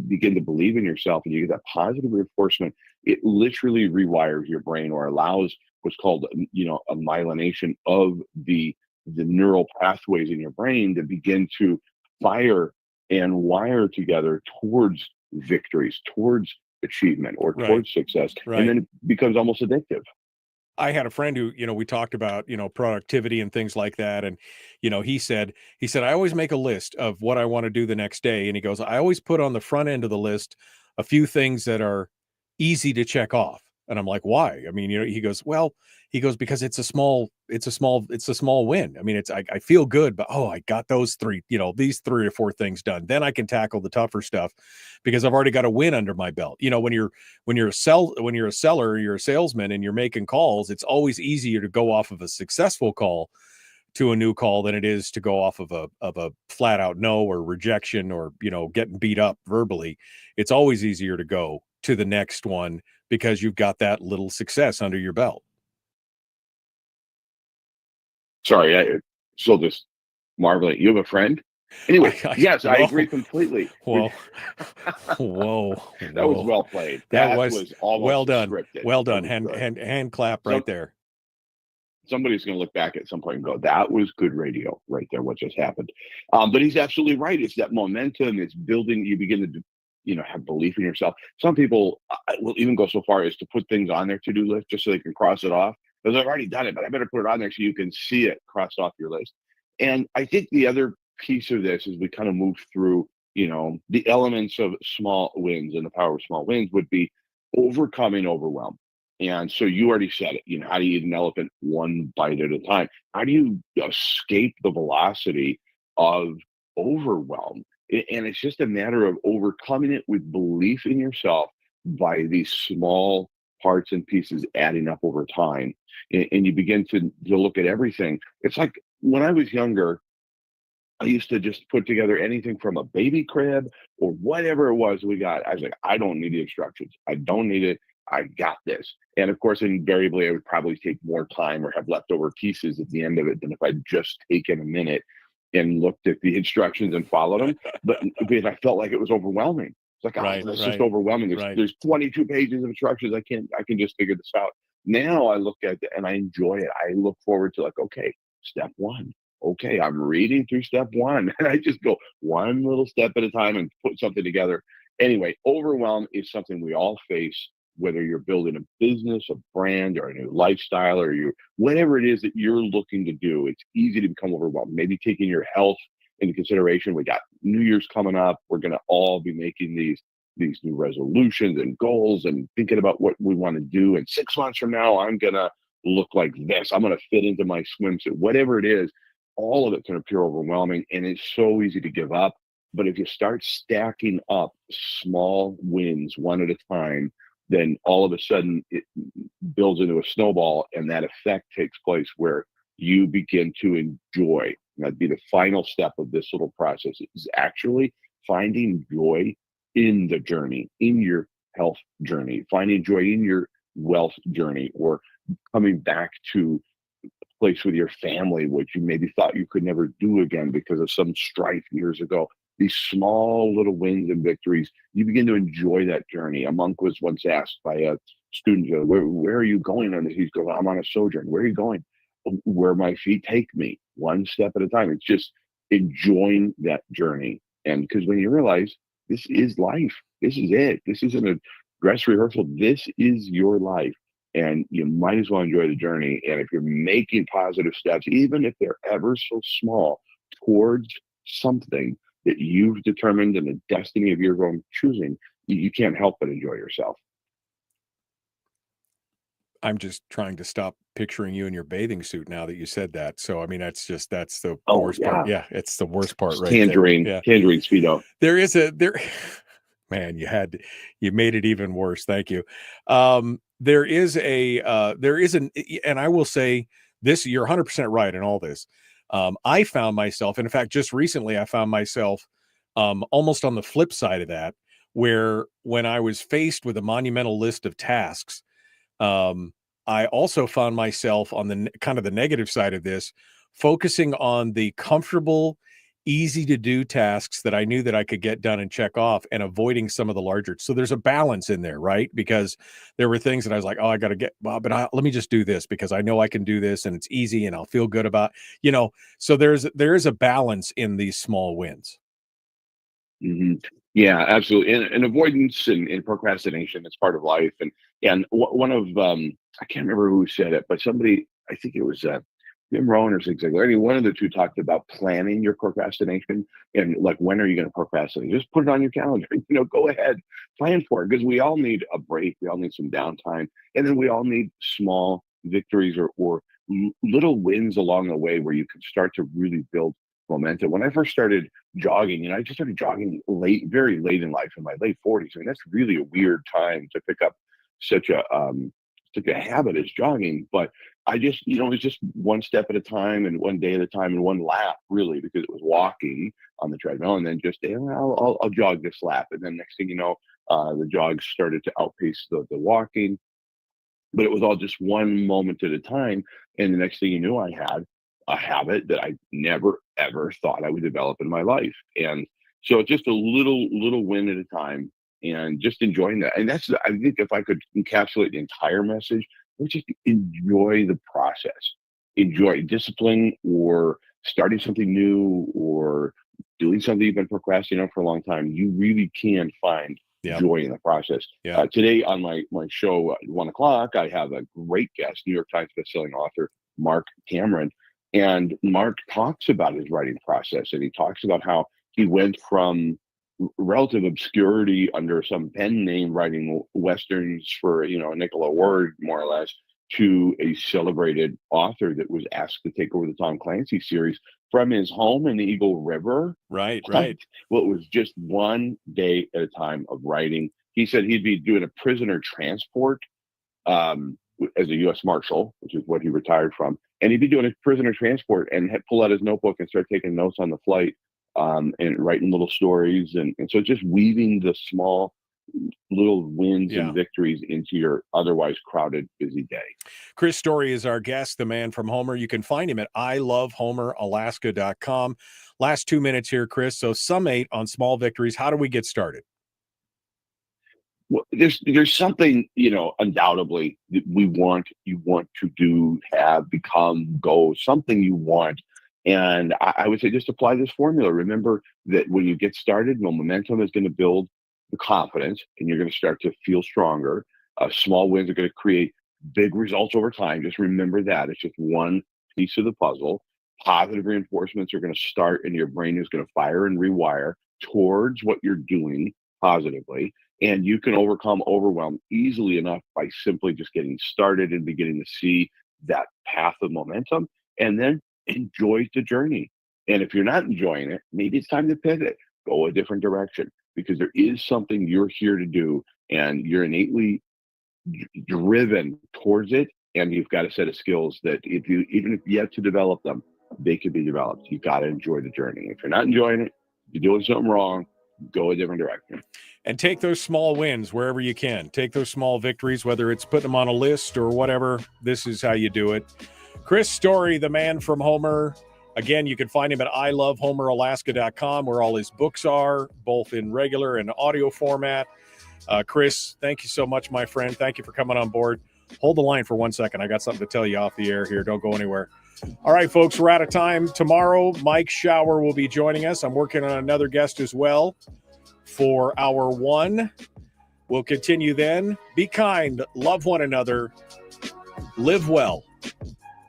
begin to believe in yourself, and you get that positive reinforcement. It literally rewires your brain, or allows what's called a myelination of the neural pathways in your brain to begin to fire and wire together towards victories, towards achievement, or towards success, and then it becomes almost addictive. I had a friend who, we talked about, productivity and things like that. And, he said, I always make a list of what I want to do the next day. And he goes, I always put on the front end of the list a few things that are easy to check off. And I'm like, why? I mean, he goes, because it's a small win. I mean, I feel good, but I got these 3 or 4 things done. Then I can tackle the tougher stuff because I've already got a win under my belt. When you're a seller, you're a salesman and you're making calls, it's always easier to go off of a successful call to a new call than it is to go off of a flat out no or rejection or, getting beat up verbally. It's always easier to go to the next one because you've got that little success under your belt. Sorry, I still just marveling. You have a friend? Anyway, yes, I agree completely. Whoa. That was well played. That was almost well done. Scripted. Well done. Hand clap right there. Somebody's going to look back at some point and go, that was good radio right there, what just happened. But he's absolutely right. It's that momentum. It's building. You begin to have belief in yourself. Some people will even go so far as to put things on their to-do list just so they can cross it off. Because I've already done it, but I better put it on there so you can see it crossed off your list. And I think the other piece of this is we kind of move through, the elements of small wins, and the power of small wins would be overcoming overwhelm. And so you already said it, how do you eat an elephant one bite at a time? How do you escape the velocity of overwhelm? And it's just a matter of overcoming it with belief in yourself by these small parts and pieces adding up over time. And you begin to look at everything. It's like when I was younger, I used to just put together anything from a baby crib or whatever it was we got. I was like, I don't need the instructions. I don't need it. I got this. And of course, invariably, I would probably take more time or have leftover pieces at the end of it than if I'd just taken a minute and looked at the instructions and followed them. But because I felt like it was overwhelming. It's like, it's just overwhelming. There's 22 pages of instructions. I can just figure this out. Now I look at it and I enjoy it. I look forward to like, okay, step 1. Okay, I'm reading through step 1. And I just go one little step at a time and put something together. Anyway, overwhelm is something we all face, whether you're building a business, a brand, or a new lifestyle, or whatever it is that you're looking to do. It's easy to become overwhelmed. Maybe taking your health into consideration. We got New Year's coming up. We're going to all be making these new resolutions and goals and thinking about what we want to do. And 6 months from now, I'm going to look like this. I'm going to fit into my swimsuit. Whatever it is, all of it can appear overwhelming, and it's so easy to give up. But if you start stacking up small wins one at a time, then all of a sudden it builds into a snowball, and that effect takes place where you begin to enjoy. That'd be the final step of this little process, is actually finding joy in the journey, in your health journey, finding joy in your wealth journey, or coming back to a place with your family, which you maybe thought you could never do again because of some strife years ago. These small little wins and victories, you begin to enjoy that journey. A monk was once asked by a student, where are you going on this? He's going, I'm on a sojourn. Where are you going? Where my feet take me, one step at a time. It's just enjoying that journey. And because when you realize this is life, this is it. This isn't a dress rehearsal. This is your life. And you might as well enjoy the journey. And if you're making positive steps, even if they're ever so small, towards something, that you've determined and the destiny of your own choosing, you can't help but enjoy yourself. I'm just trying to stop picturing you in your bathing suit now that you said that. So, I mean, that's the Oh, worst part. Yeah, it's the worst part right Tangerine, there. Yeah. tangerine Speedo. Man, you made it even worse. Thank you. There is an, and I will say this, you're 100% right in all this. I found myself, and in fact, just recently, I found myself almost on the flip side of that, where when I was faced with a monumental list of tasks, I also found myself on the kind of the negative side of this, focusing on the comfortable, easy to do tasks that I knew that I could get done and check off, and avoiding some of the larger. So there's a balance in there, right? Because there were things that I was like, oh, I got to let me just do this because I know I can do this and it's easy and I'll feel good about, so there is a balance in these small wins. Mm-hmm. Yeah, absolutely. And avoidance and procrastination is part of life. And one of I can't remember who said it, but somebody, I think it was Jim Rohn or Zig Ziglar. One of the two talked about planning your procrastination and like, when are you going to procrastinate? Just put it on your calendar. Go ahead, plan for it, because we all need a break. We all need some downtime, and then we all need small victories or little wins along the way where you can start to really build momentum. When I first started jogging, I just started jogging very late in life, in my late 40s. I mean, that's really a weird time to pick up such a habit as jogging. But I just, it was just one step at a time and one day at a time and one lap, really, because it was walking on the treadmill, and then just, I'll jog this lap. And then next thing you know, the jogs started to outpace the walking. But it was all just one moment at a time. And the next thing you knew, I had a habit that I never, ever thought I would develop in my life. And so just a little win at a time, and just enjoying that. And that's, I think, if I could encapsulate the entire message, it would just enjoy the process, enjoy discipline, or starting something new, or doing something you've been procrastinating on for a long time. You really can find joy in the process. Today on my show at 1:00, I have a great guest, New York Times bestselling author Mark Cameron. And Mark talks about his writing process, and he talks about how he went from relative obscurity under some pen name writing Westerns for, a nickel a word, more or less, to a celebrated author that was asked to take over the Tom Clancy series from his home in the Eagle River. Right. Well, it was just one day at a time of writing. He said he'd be doing a prisoner transport as a U.S. Marshal, which is what he retired from. And he'd be doing a prisoner transport and pull out his notebook and start taking notes on the flight, and writing little stories. And so just weaving the small little wins and victories into your otherwise crowded, busy day. Chris Story is our guest, the man from Homer. You can find him at ilovehomeralaska.com. Last 2 minutes here, Chris. So summate on small victories. How do we get started? Well, there's something, undoubtedly that you want to do, have, become, go, something you want. And I would say just apply this formula. Remember that when you get started, momentum is going to build the confidence, and you're going to start to feel stronger. Small wins are going to create big results over time. Just remember that. It's just one piece of the puzzle. Positive reinforcements are going to start, and your brain is going to fire and rewire towards what you're doing positively. And you can overcome overwhelm easily enough by simply just getting started and beginning to see that path of momentum, and then enjoy the journey. And if you're not enjoying it, maybe it's time to pivot, go a different direction, because there is something you're here to do, and you're innately driven towards it. And you've got a set of skills that even if you have to develop them, they could be developed. You got to enjoy the journey. If you're not enjoying it, you're doing something wrong, go a different direction. And take those small wins wherever you can. Take those small victories, whether it's putting them on a list or whatever. This is how you do it. Chris Story, the man from Homer. Again, you can find him at ilovehomeralaska.com, where all his books are, both in regular and audio format. Chris, thank you so much, my friend. Thank you for coming on board. Hold the line for 1 second. I got something to tell you off the air here. Don't go anywhere. All right, folks, we're out of time. Tomorrow, Mike Shower will be joining us. I'm working on another guest as well for hour 1. We'll continue then. Be kind. Love one another. Live well.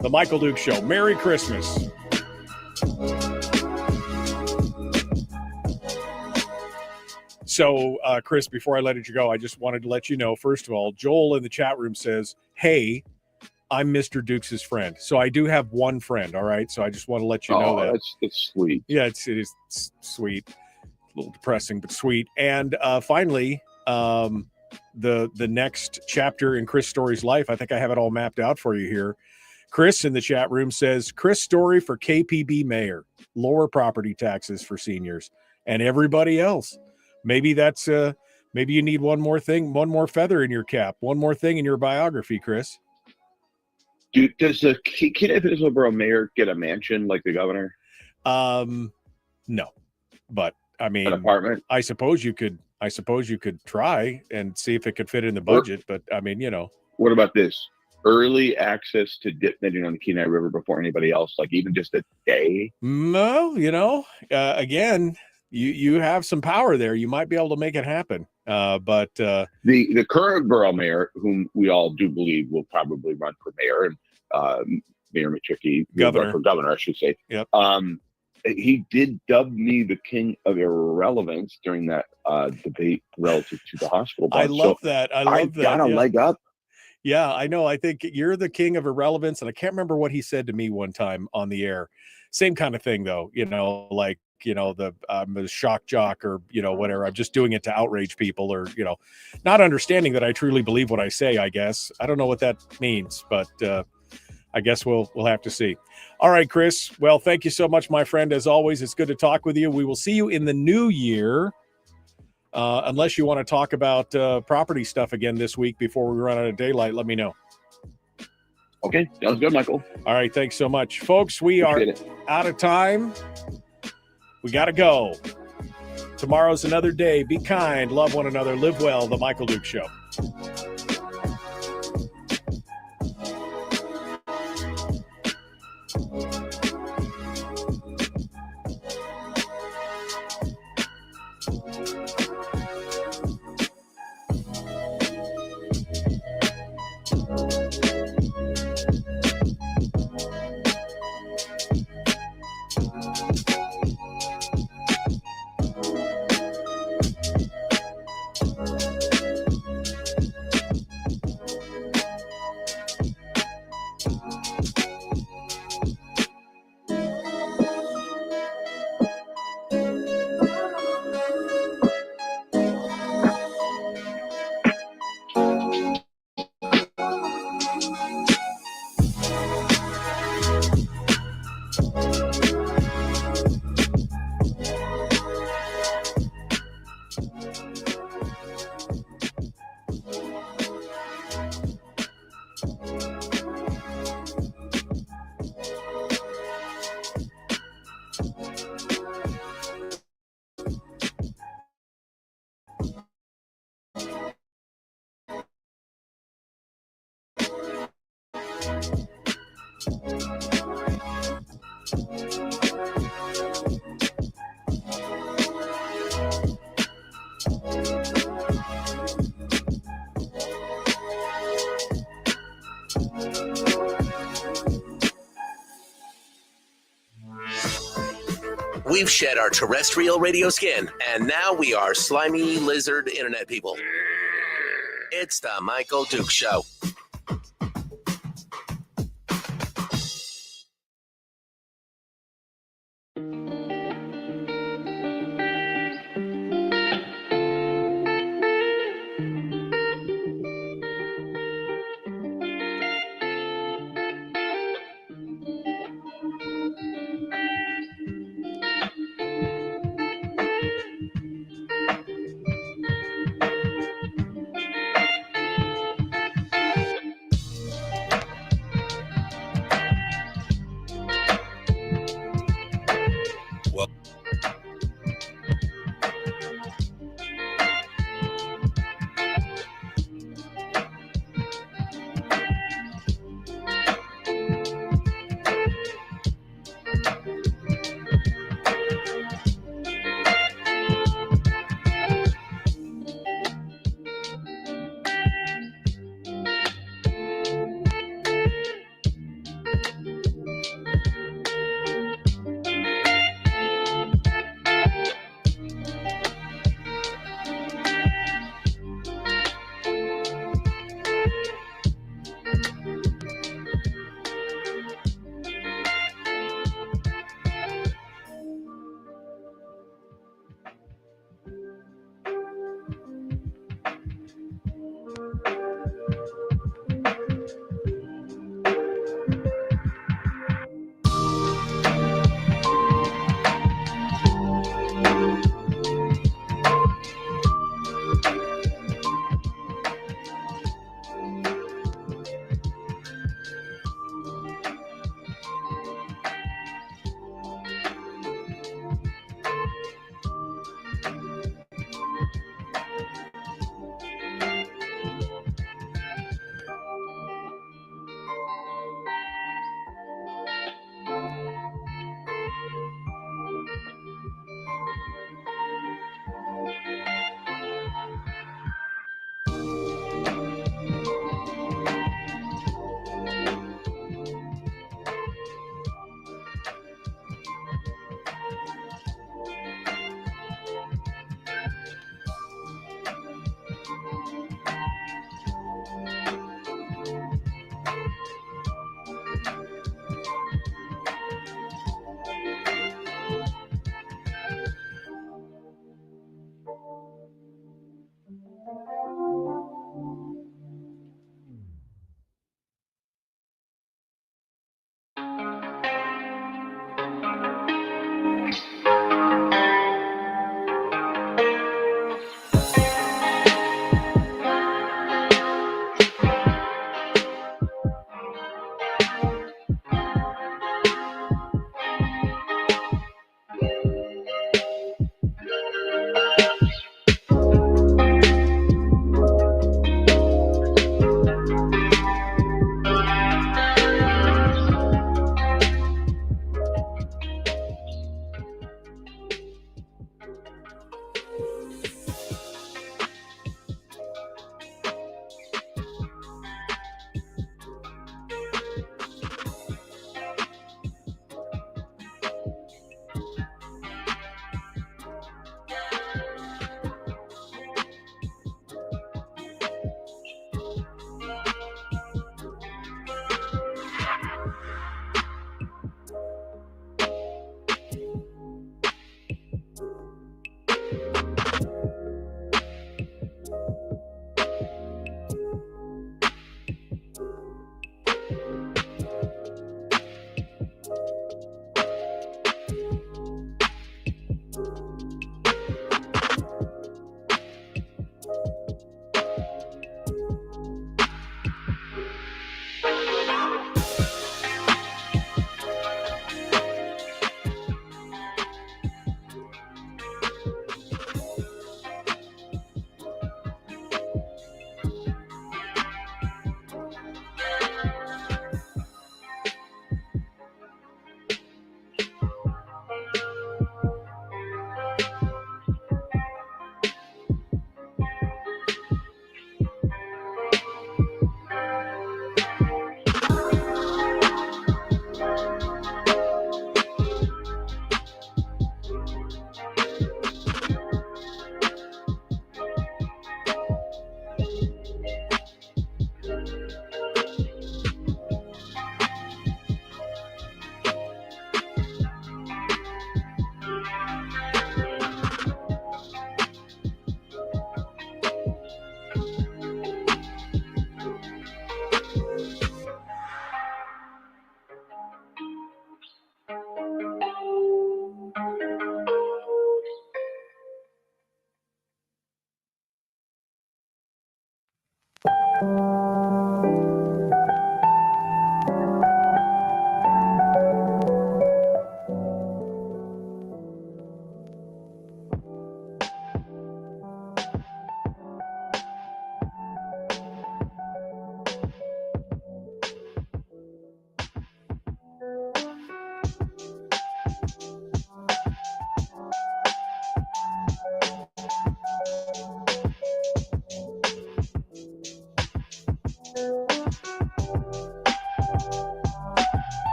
The Michael Duke Show. Merry Christmas. So, Chris, before I let you go, I just wanted to let you know, first of all, Joel in the chat room says, hey, I'm Mr. Dukes' friend. So I do have one friend, all right? So I just want to let you know that. It's sweet. Yeah, it is sweet. A little depressing, but sweet. And finally, the next chapter in Chris Story's life, I think I have it all mapped out for you here. Chris in the chat room says, Chris Story for KPB mayor, lower property taxes for seniors and everybody else. Maybe that's maybe you need one more thing, one more feather in your cap, one more thing in your biography, Chris. Does the kid of Hillsborough mayor get a mansion like the governor? No, but I mean, an apartment. I suppose you could try and see if it could fit in the budget. But I mean, What about this? Early access to dip netting on the Kenai River before anybody else, like even just a day? No, again, you have some power there. You might be able to make it happen. But the current borough mayor, whom we all do believe will probably run for mayor, and Mayor McChickey, governor, for governor, I should say. Yep. He did dub me the king of irrelevance during that debate relative to the hospital bond. I love that. I got a leg up. Yeah, I know. I think you're the king of irrelevance. And I can't remember what he said to me one time on the air. Same kind of thing, though, I'm a shock jock or, whatever. I'm just doing it to outrage people or, not understanding that I truly believe what I say, I guess. I don't know what that means, but I guess we'll have to see. All right, Chris. Well, thank you so much, my friend. As always, it's good to talk with you. We will see you in the new year. Unless you want to talk about property stuff again this week before we run out of daylight, let me know. Okay, sounds good, Michael. All right, thanks so much. Folks, we are out of time. We got to go. Tomorrow's another day. Be kind, love one another, live well. The Michael Duke Show. We've shed our terrestrial radio skin, and now we are slimy lizard internet people. It's the Michael Duke Show.